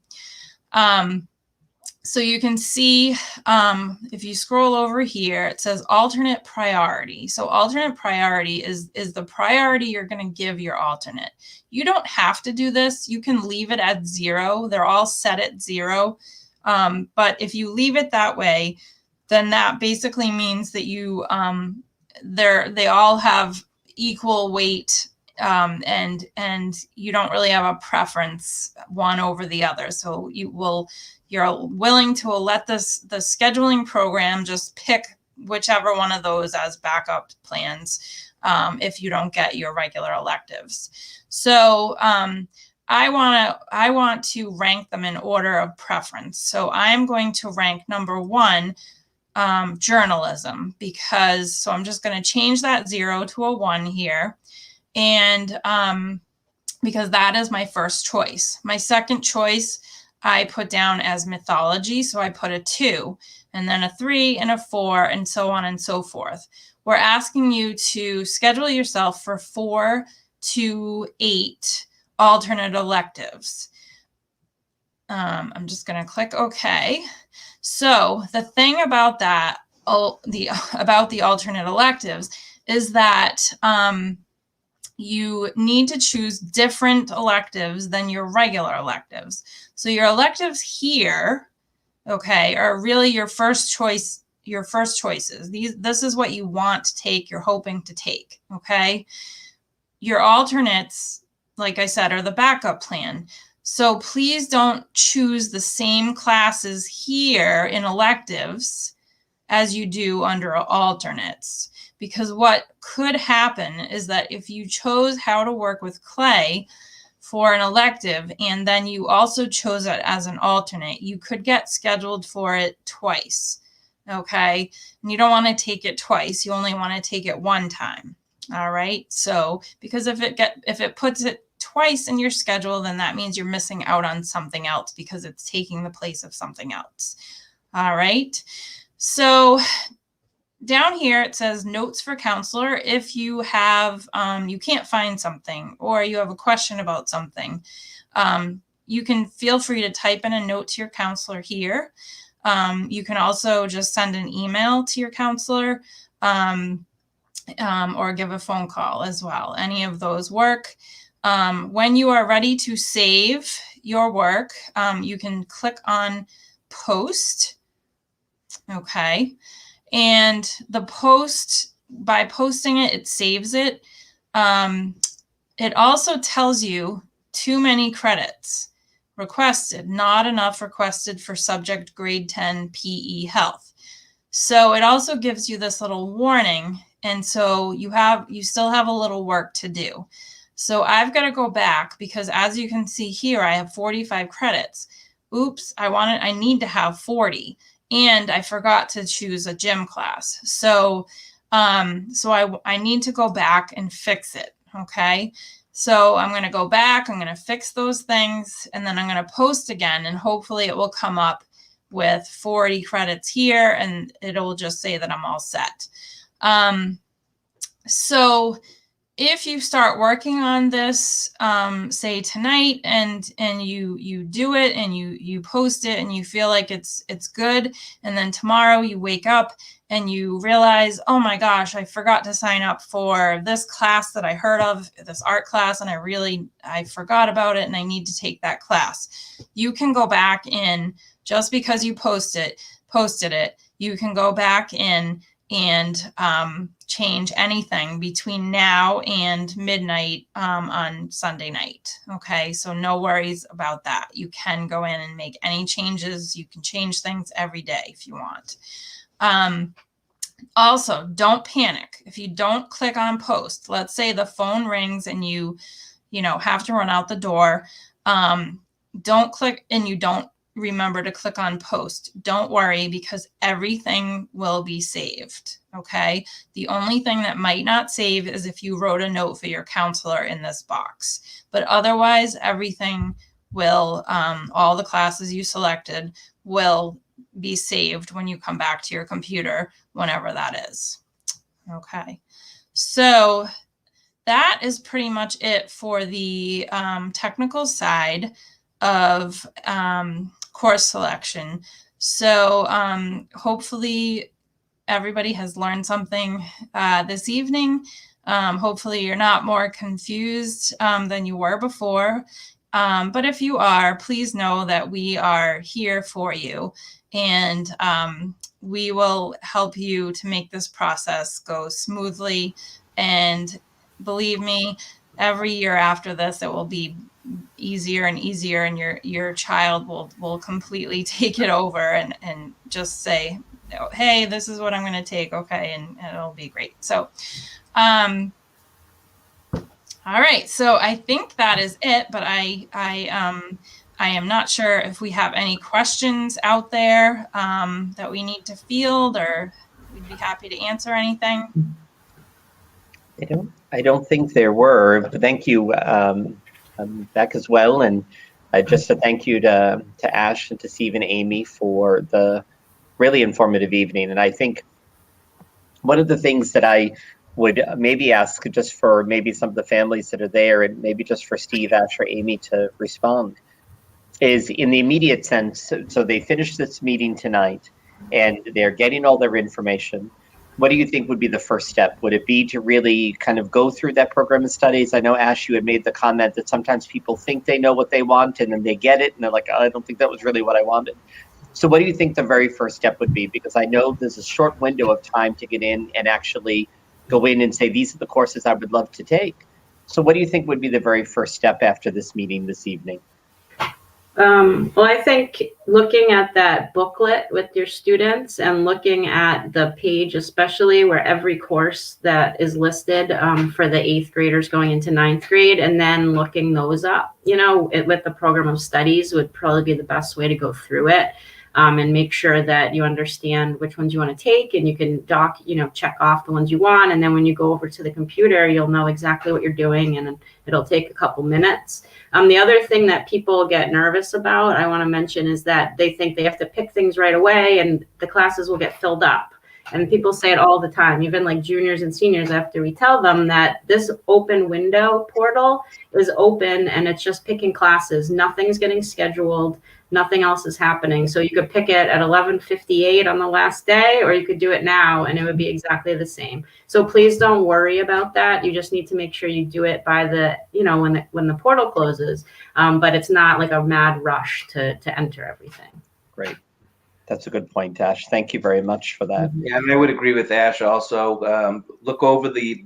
Speaker 4: So you can see, if you scroll over here, it says alternate priority. So alternate priority is the priority you're going to give your alternate. You don't have to do this. You can leave it at 0. They're all set at 0. But if you leave it that way, then that basically means that you they all have equal weight, and you don't really have a preference one over the other. So you're willing to let the scheduling program just pick whichever one of those as backup plans if you don't get your regular electives. So I want to rank them in order of preference. So I'm going to rank number 1 journalism, so I'm just going to change that 0 to a 1 here. And because that is my first choice. My second choice I put down as mythology. So I put a 2 and then a 3 and a 4 and so on and so forth. We're asking you to schedule yourself for 4 to 8 alternate electives. I'm just going to click OK. So the thing about that, about the alternate electives is that you need to choose different electives than your regular electives. So your electives here, okay, are really your first choices. This is what you want to take, you're hoping to take, okay? Your alternates, like I said, are the backup plan. So please don't choose the same classes here in electives as you do under alternates. Because what could happen is that if you chose how to work with clay for an elective and then you also chose it as an alternate, you could get scheduled for it twice. Okay. And you don't want to take it twice. You only want to take it 1 time. All right. So because if it puts it twice in your schedule, then that means you're missing out on something else because it's taking the place of something else. All right. So down here, it says notes for counselor. If you have, you can't find something or you have a question about something, you can feel free to type in a note to your counselor here. You can also just send an email to your counselor or give a phone call as well. Any of those work. When you are ready to save your work, you can click on post. Okay. And the post, by posting it, it saves it. It also tells you too many credits requested, not enough requested for subject grade 10 PE health. So it also gives you this little warning. And so you still have a little work to do. So I've got to go back because as you can see here, I have 45 credits. Oops, I need to have 40. And I forgot to choose a gym class. So I need to go back and fix it. Okay. So I'm going to go back, I'm going to fix those things, and then I'm going to post again, and hopefully it will come up with 40 credits here, and it'll just say that I'm all set. So if you start working on this, say tonight, and you do it and you post it and you feel like it's good, and then tomorrow you wake up and you realize, oh my gosh, I forgot to sign up for this class that I heard of, this art class, and I forgot about it and I need to take that class. You can go back in, just because you posted it, you can go back in and change anything between now and midnight on Sunday night. Okay, so no worries about that. You can go in and make any changes. You can change things every day if you want. Also, don't panic. If you don't click on post, let's say the phone rings and you have to run out the door. Don't click and you don't remember to click on post. Don't worry, because everything will be saved. Okay. The only thing that might not save is if you wrote a note for your counselor in this box, but otherwise everything will, all the classes you selected will be saved when you come back to your computer, whenever that is. Okay. So that is pretty much it for the technical side of course selection. So hopefully everybody has learned something this evening. Hopefully you're not more confused than you were before. But if you are, please know that we are here for you, and we will help you to make this process go smoothly. And believe me, every year after this, it will be easier and easier, and your child will completely take it over and just say, hey, this is what I'm going to take. Okay. And it'll be great. So, all right. So I think that is it, but I am not sure if we have any questions out there that we need to field, or we'd be happy to answer anything.
Speaker 1: I don't think there were, but thank you, Beck, as well. And just a thank you to Ash and to Steve and Amy for the really informative evening. And I think one of the things that I would maybe ask, just for maybe some of the families that are there, and maybe just for Steve, Ash, or Amy to respond, is in the immediate sense. So they finished this meeting tonight and they're getting all their information. What do you think would be the first step? Would it be to really kind of go through that program of studies? I know, Ash, you had made the comment that sometimes people think they know what they want and then they get it and they're like, oh, I don't think that was really what I wanted. So what do you think the very first step would be? Because I know there's a short window of time to get in and actually go in and say, these are the courses I would love to take. So what do you think would be the very first step after this meeting this evening?
Speaker 2: Well, I think looking at that booklet with your students and looking at the page, especially where every course that is listed for the 8th graders going into 9th grade, and then looking those up, with the program of studies would probably be the best way to go through it. And make sure that you understand which ones you want to take, and you can check off the ones you want. And then when you go over to the computer, you'll know exactly what you're doing, and it'll take a couple minutes. The other thing that people get nervous about, I want to mention, is that they think they have to pick things right away and the classes will get filled up. And people say it all the time, even like juniors and seniors, after we tell them that this open window portal is open and it's just picking classes. Nothing's getting scheduled. Nothing else is happening. So you could pick it at 11:58 on the last day, or you could do it now and it would be exactly the same. So please don't worry about that. You just need to make sure you do it by when the portal closes. But it's not like a mad rush to enter everything.
Speaker 1: Great. That's a good point, Ash. Thank you very much for that.
Speaker 3: Yeah, and I would agree with Ash also. Look over the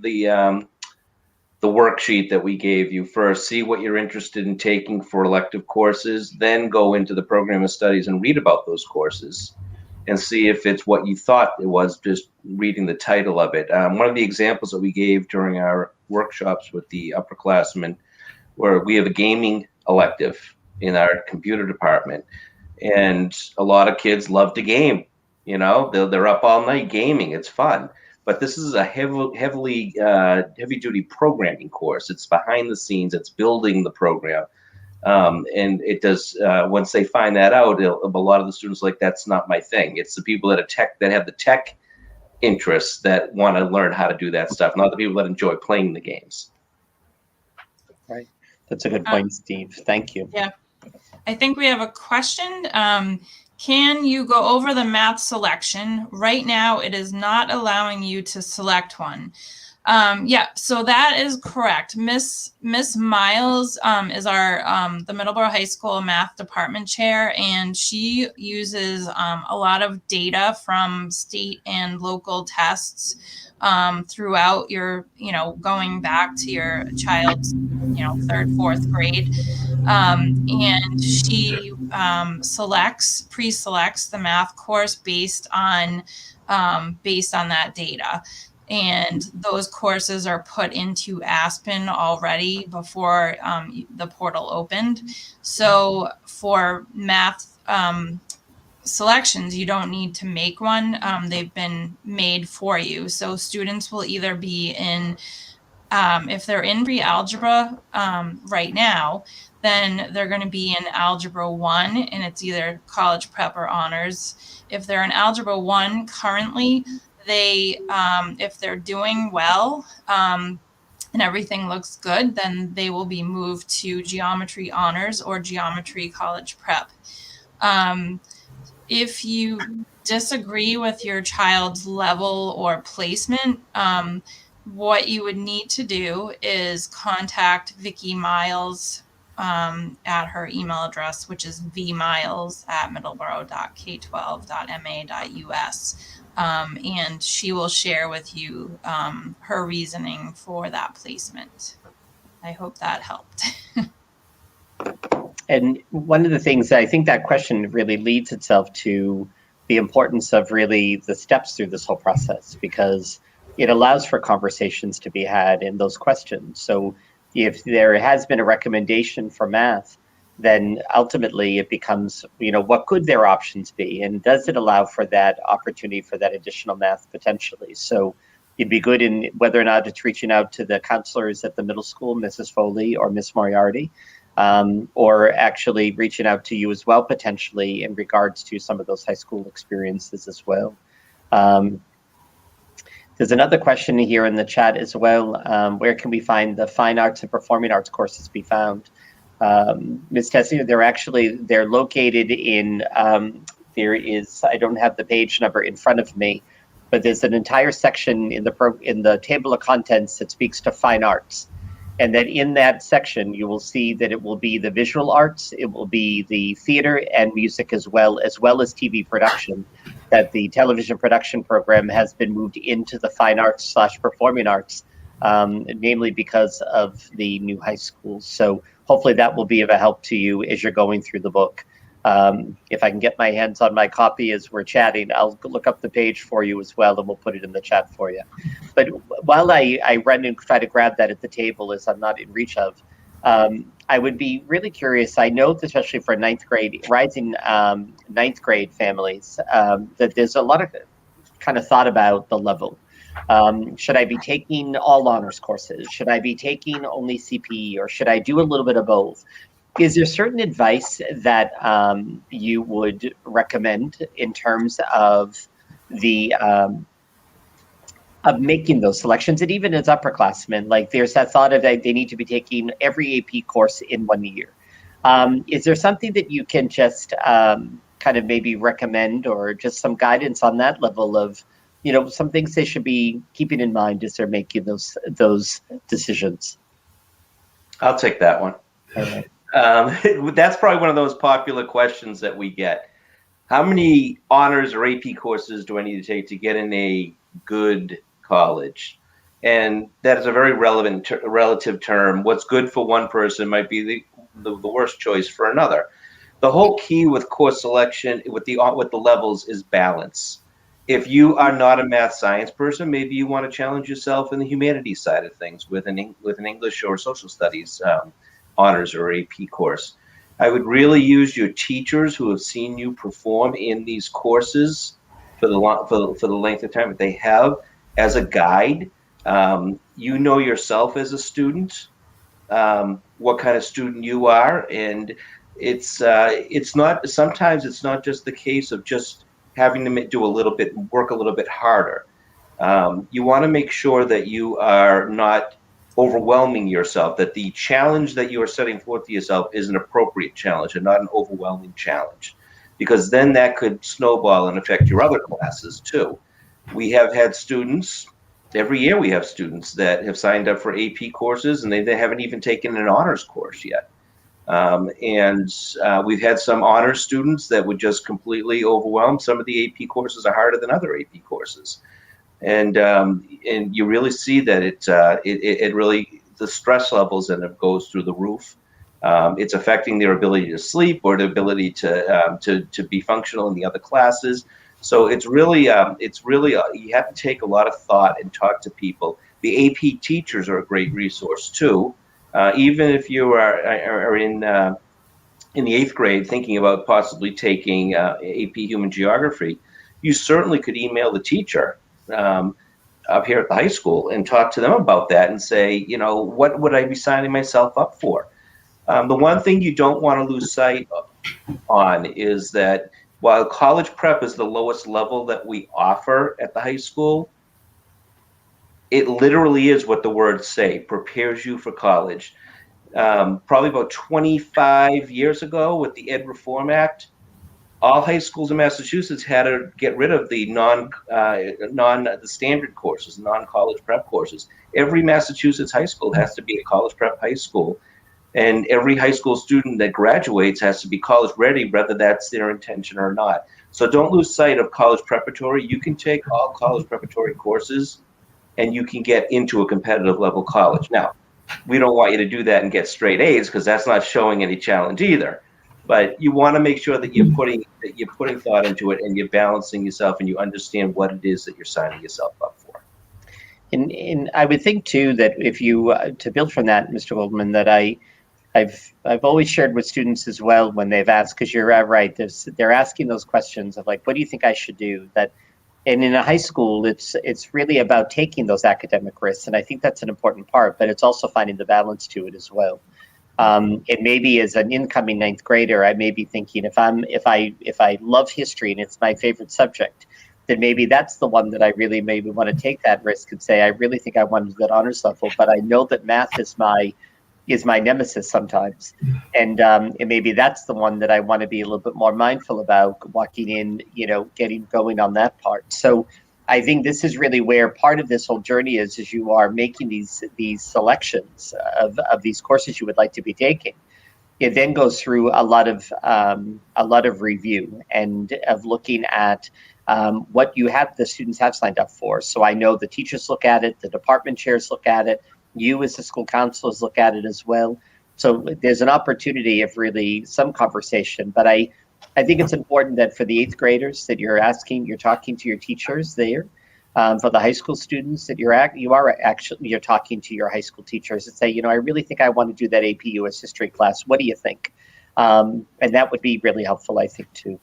Speaker 3: worksheet that we gave you first. See what you're interested in taking for elective courses, then go into the program of studies and read about those courses and see if it's what you thought it was just reading the title of it. One of the examples that we gave during our workshops with the upperclassmen, where we have a gaming elective in our computer department, and a lot of kids love to game. They're up all night gaming. It's fun. But this is a heavy-duty programming course. It's behind the scenes. It's building the program. And it does, once they find that out, a lot of the students are like, that's not my thing. It's the people that have the tech interests that want to learn how to do that stuff, not the people that enjoy playing the games.
Speaker 1: Right. That's a good point, Steve. Thank you.
Speaker 4: Yeah. I think we have a question. Can you go over the math selection? Right now, it is not allowing you to select one. Yeah, so that is correct. Miss Miles is our the Middleborough High School math department chair, and she uses a lot of data from state and local tests throughout your, going back to your child's, third, fourth grade. And she pre-selects the math course based on that data. And those courses are put into Aspen already before the portal opened. So for math selections, you don't need to make one. They've been made for you. So students will either be in, if they're in pre-algebra right now, then they're going to be in Algebra 1, and it's either college prep or honors. If they're in Algebra 1 currently, they, if they're doing well and everything looks good, then they will be moved to Geometry Honors or Geometry College Prep. If you disagree with your child's level or placement, what you would need to do is contact Vicki Miles at her email address, which is vmiles@middleborough.k12.ma.us. And she will share with you her reasoning for that placement. I hope that helped.
Speaker 1: And one of the things I think that question really leads itself to the importance of really the steps through this whole process, because it allows for conversations to be had in those questions. So if there has been a recommendation for math, then ultimately it becomes, what could their options be? And does it allow for that opportunity for that additional math potentially? So it'd be good in whether or not it's reaching out to the counselors at the middle school, Mrs. Foley or Miss Moriarty, or actually reaching out to you as well, potentially in regards to some of those high school experiences as well. There's another question here in the chat as well. Where can we find the fine arts and performing arts courses be found? Ms. Tessier, they're located in, there is, I don't have the page number in front of me, but there's an entire section in the table of contents that speaks to fine arts. And then in that section, you will see that it will be the visual arts, it will be the theater and music as well as TV production, that the television production program has been moved into the fine arts / performing arts, namely because of the new high schools. So hopefully that will be of a help to you as you're going through the book. If I can get my hands on my copy as we're chatting, I'll look up the page for you as well, and we'll put it in the chat for you. But while I run and try to grab that at the table as I'm not in reach of, I would be really curious. I know, especially for rising ninth grade families, that there's a lot of kind of thought about the level. Should I be taking all honors courses? Should I be taking only CPE, or should I do a little bit of both? Is there certain advice that you would recommend in terms of the of making those selections? And even as upperclassmen, like there's that thought of that they need to be taking every AP course in 1 year. Is there something that you can just kind of maybe recommend, or just some guidance on that level of, some things they should be keeping in mind as they're making those decisions?
Speaker 3: I'll take that one.
Speaker 1: All right.
Speaker 3: That's probably one of those popular questions that we get. How many honors or AP courses do I need to take to get in a good college? And that is a very relative term. What's good for one person might be the worst choice for another. The whole key with course selection, with the levels, is balance. If you are not a math science person, maybe you want to challenge yourself in the humanities side of things with an English or social studies honors or AP course. I would really use your teachers who have seen you perform in these courses for the length of time that they have as a guide. You know yourself as a student. what kind of student you are, and it's not, sometimes it's not just the case of just having to do a little bit, work a little bit harder. You want to make sure that you are not overwhelming yourself, that the challenge that you are setting forth to yourself is an appropriate challenge and not an overwhelming challenge, because then that could snowball and affect your other classes too. We have had students, every year we have students that have signed up for AP courses and they haven't even taken an honors course yet. We've had some honors students that would just completely overwhelm. Some of the AP courses are harder than other AP courses. And you really see that it really, the stress levels in it goes through the roof. It's affecting their ability to sleep or the ability to be functional in the other classes. So it's really you have to take a lot of thought and talk to people. The AP teachers are a great resource too. Even if you are in the 8th grade thinking about possibly taking AP Human Geography, you certainly could email the teacher up here at the high school and talk to them about that and say, you know, what would I be signing myself up for? The one thing you don't want to lose sight on is that while college prep is the lowest level that we offer at the high school, it literally is what the words say, prepares you for college. Probably about 25 years ago with the Ed Reform Act, all high schools in Massachusetts had to get rid of the the standard courses, non-college prep courses. Every Massachusetts high school has to be a college prep high school, and every high school student that graduates has to be college ready, whether that's their intention or not. So don't lose sight of college preparatory. You can take all college preparatory courses, and you can get into a competitive level college. Now, we don't want you to do that and get straight A's, because that's not showing any challenge either. But you want to make sure that you're putting thought into it and you're balancing yourself and you understand what it is that you're signing yourself up for.
Speaker 1: And I would think too that if you to build from that, Mr. Goldman, that I've always shared with students as well when they've asked, because you're right, they're asking those questions of like, what do you think I should do? And in a high school, it's really about taking those academic risks, and I think that's an important part. But it's also finding the balance to it as well. It may be as an incoming 9th grader, I may be thinking if I love history and it's my favorite subject, then maybe that's the one that I really maybe want to take that risk and say I really think I want to do that honors level, but I know that math is my nemesis sometimes, and maybe that's the one that I want to be a little bit more mindful about walking in, getting going on that part. So I think this is really where part of this whole journey is you are making these selections of these courses you would like to be taking. It then goes through a lot of review and of looking at what the students have signed up for. So I know the teachers look at it, the department chairs look at it, you as the school counselors look at it as well. So there's an opportunity of really some conversation, but I think it's important that for the 8th graders that you're talking to your teachers there. For the high school students that you're talking to your high school teachers and say, I really think I want to do that AP US history class. What do you think? And that would be really helpful, I think, too.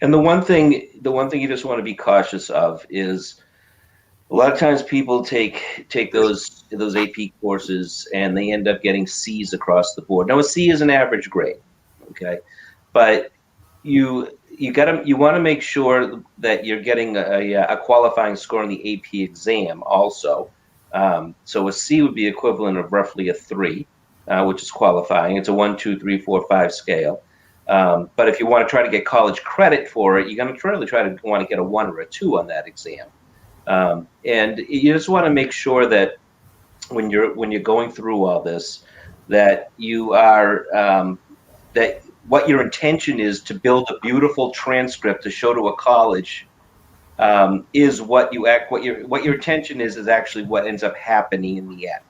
Speaker 3: And the one thing you just want to be cautious of is a lot of times people take those AP courses and they end up getting C's across the board. Now, a C is an average grade, okay, but you want to make sure that you're getting a qualifying score on the AP exam also. So a C would be equivalent of roughly a 3, which is qualifying. It's a 1, 2, 3, 4, 5 scale. But if you want to try to get college credit for it, you're going to really want to get a 1 or a 2 on that exam. And you just want to make sure that when you're going through all this, that you are that what your intention is to build a beautiful transcript to show to a college is what your intention is actually what ends up happening in the end.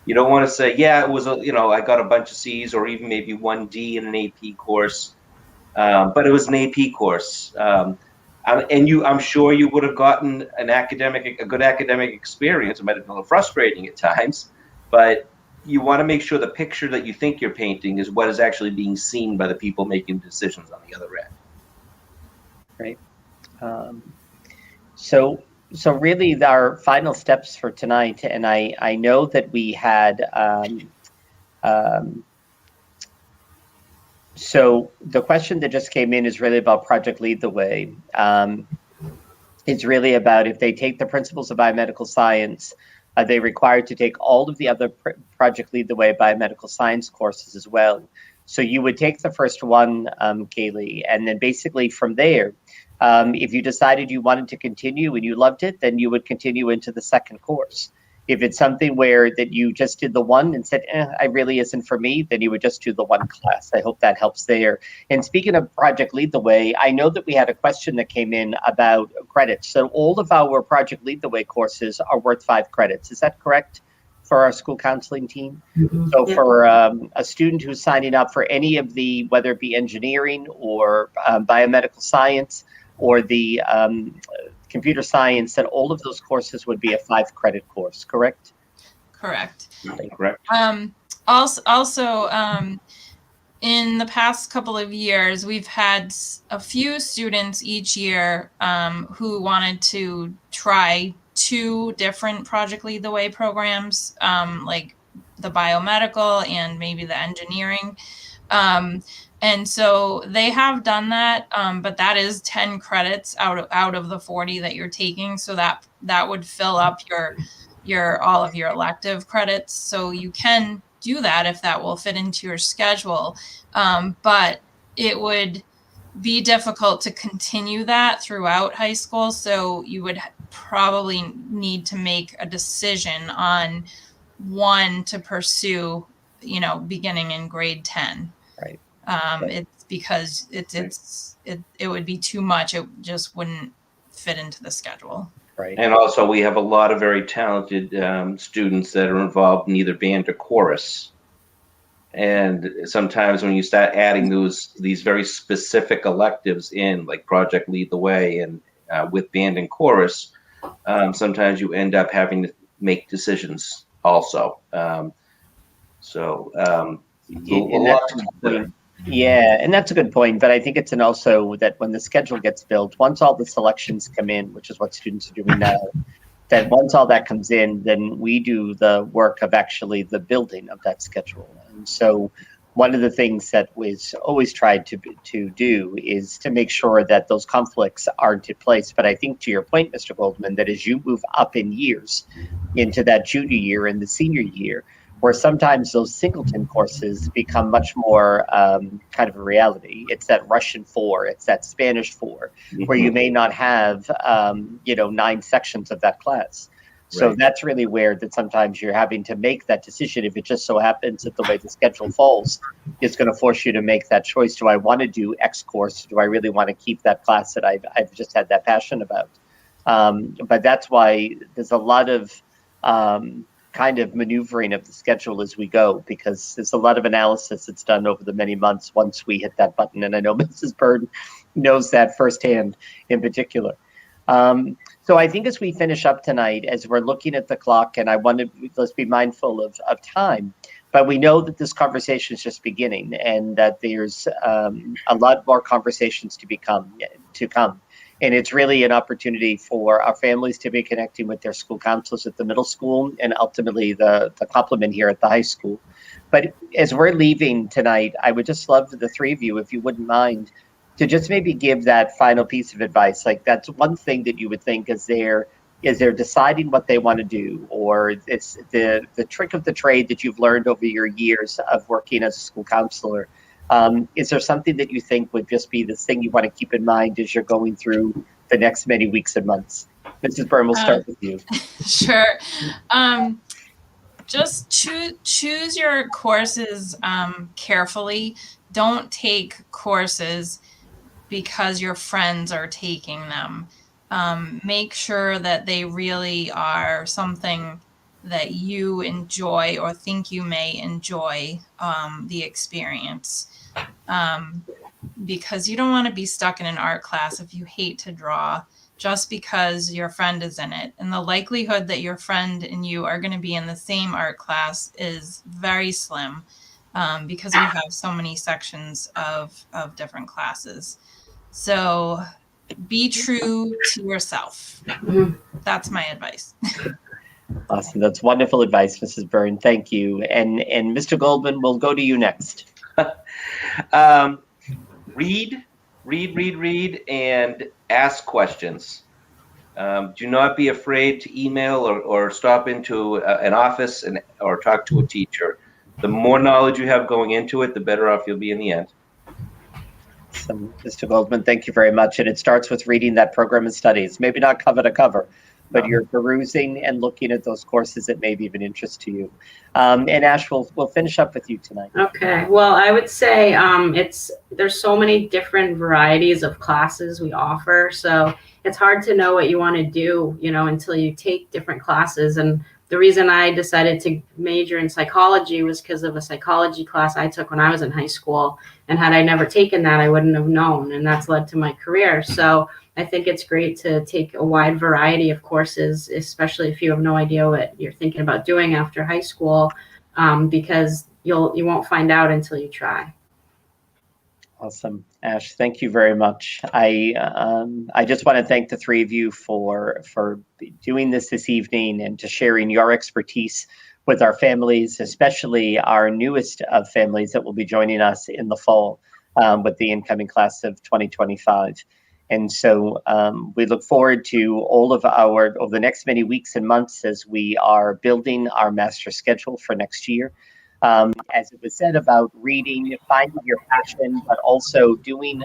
Speaker 3: You don't want to say, yeah, it was I got a bunch of C's or even maybe 1 D in an AP course, but it was an AP course. I'm sure you would have gotten a good academic experience. It might have been a little frustrating at times, but you want to make sure the picture that you think you're painting is what is actually being seen by the people making decisions on the other end.
Speaker 1: Right. So really our final steps for tonight, and I know that we had Um, so the question that just came in is really about Project Lead the Way. It's really about if they take the principles of biomedical science, are they required to take all of the other Project Lead the Way biomedical science courses as well? So you would take the first one, Kaylee, and then basically from there, if you decided you wanted to continue and you loved it, then you would continue into the second course. If it's something where that you just did the one and said, I really isn't for me, then you would just do the one class. I hope that helps there. And speaking of Project Lead the Way, I know that we had a question that came in about credits. So all of our Project Lead the Way courses are worth 5 credits. Is that correct for our school counseling team?
Speaker 2: Mm-hmm.
Speaker 1: So for a student who's signing up for any of the, whether it be engineering or biomedical science or the computer science, that all of those courses would be a 5-credit course, correct?
Speaker 4: Correct.
Speaker 3: Correct.
Speaker 4: Also, in the past couple of years, we've had a few students each year who wanted to try 2 different Project Lead the Way programs, like the biomedical and maybe the engineering. And so they have done that, but that is 10 credits out of the 40 that you're taking. So that would fill up your all of your elective credits. So you can do that if that will fit into your schedule. But it would be difficult to continue that throughout high school. So you would probably need to make a decision on one to pursue, beginning in grade 10.
Speaker 1: Right.
Speaker 4: It's because it would be too much. It just wouldn't fit into the schedule.
Speaker 1: Right.
Speaker 3: And also, we have a lot of very talented students that are involved in either band or chorus. And sometimes when you start adding these very specific electives in, like Project Lead the Way and with band and chorus, sometimes you end up having to make decisions also.
Speaker 1: Yeah, and that's a good point. But I think it's also that when the schedule gets built, once all the selections come in, which is what students are doing now, that once all that comes in, then we do the work of actually the building of that schedule. And so one of the things that was always tried to do is to make sure that those conflicts aren't in place. But I think to your point, Mr. Goldman, that as you move up in years into that junior year and the senior year, where sometimes those singleton courses become much more kind of a reality. It's that Russian 4, it's that Spanish 4, where you may not have, 9 sections of that class. So
Speaker 3: Right.
Speaker 1: that's really where that sometimes you're having to make that decision. If it just so happens that the way the schedule falls, it's going to force you to make that choice. Do I want to do X course? Do I really want to keep that class that I've just had that passion about? But that's why there's a lot of kind of maneuvering of the schedule as we go, because there's a lot of analysis that's done over the many months once we hit that button. And I know Mrs. Bird knows that firsthand in particular. So I think as we finish up tonight, as we're looking at the clock, and let's be mindful of time, but we know that this conversation is just beginning and that there's a lot more conversations to come. And it's really an opportunity for our families to be connecting with their school counselors at the middle school and ultimately the complement here at the high school. But as we're leaving tonight, I would just love the 3 of you, if you wouldn't mind, to just maybe give that final piece of advice. Like that's one thing that you would think is they're deciding what they want to do, or it's the trick of the trade that you've learned over your years of working as a school counselor. Is there something that you think would just be the thing you want to keep in mind as you're going through the next many weeks and months? Mrs. Byrne, we'll start with you.
Speaker 4: Sure. Just choose your courses carefully. Don't take courses because your friends are taking them. Make sure that they really are something that you enjoy or think you may enjoy the experience. Because you don't want to be stuck in an art class if you hate to draw just because your friend is in it. And the likelihood that your friend and you are going to be in the same art class is very slim because we have so many sections of different classes. So be true to yourself. That's my advice.
Speaker 1: Awesome. That's wonderful advice, Mrs. Byrne. Thank you. And Mr. Goldman, we'll go to you next.
Speaker 3: Read, read, and ask questions. Do not be afraid to email or stop into an office or talk to a teacher. The more knowledge you have going into it, the better off you'll be in the end.
Speaker 1: So, Mr. Goldman, thank you very much. And it starts with reading that program of studies, maybe not cover to cover, but you're perusing and looking at those courses that may be of an interest to you. And Ash, we'll finish up with you tonight.
Speaker 2: Okay. Well, I would say there's so many different varieties of classes we offer. So it's hard to know what you want to do, until you take different classes. And the reason I decided to major in psychology was because of a psychology class I took when I was in high school. And had I never taken that, I wouldn't have known. And that's led to my career. So I think it's great to take a wide variety of courses, especially if you have no idea what you're thinking about doing after high school, because you won't find out until you try.
Speaker 1: Awesome. Ash, thank you very much. I just want to thank the three of you for doing this evening and to sharing your expertise with our families, especially our newest of families that will be joining us in the fall with the incoming class of 2025. And so we look forward to all of over the next many weeks and months as we are building our master schedule for next year. As it was said about reading, finding your passion, but also doing,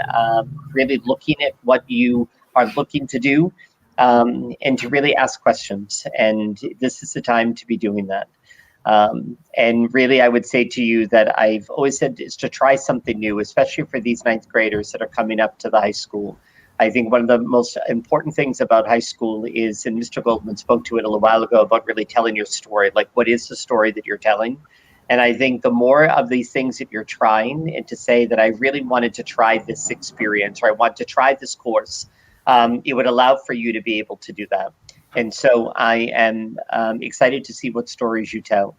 Speaker 1: really looking at what you are looking to do and to really ask questions. And this is the time to be doing that. And really, I would say to you that I've always said is to try something new, especially for these ninth graders that are coming up to the high school. I think one of the most important things about high school is, and Mr. Goldman spoke to it a little while ago, about really telling your story. Like, what is the story that you're telling? And I think the more of these things that you're trying, and to say that I really wanted to try this experience, or I want to try this course, it would allow for you to be able to do that. And so I am excited to see what stories you tell.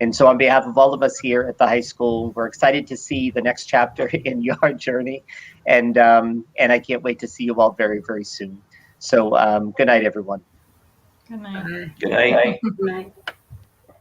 Speaker 1: And so on behalf of all of us here at the high school, we're excited to see the next chapter in your journey. And I can't wait to see you all very, very soon. So good night, everyone.
Speaker 4: Good night.
Speaker 3: Good night.
Speaker 2: Good night.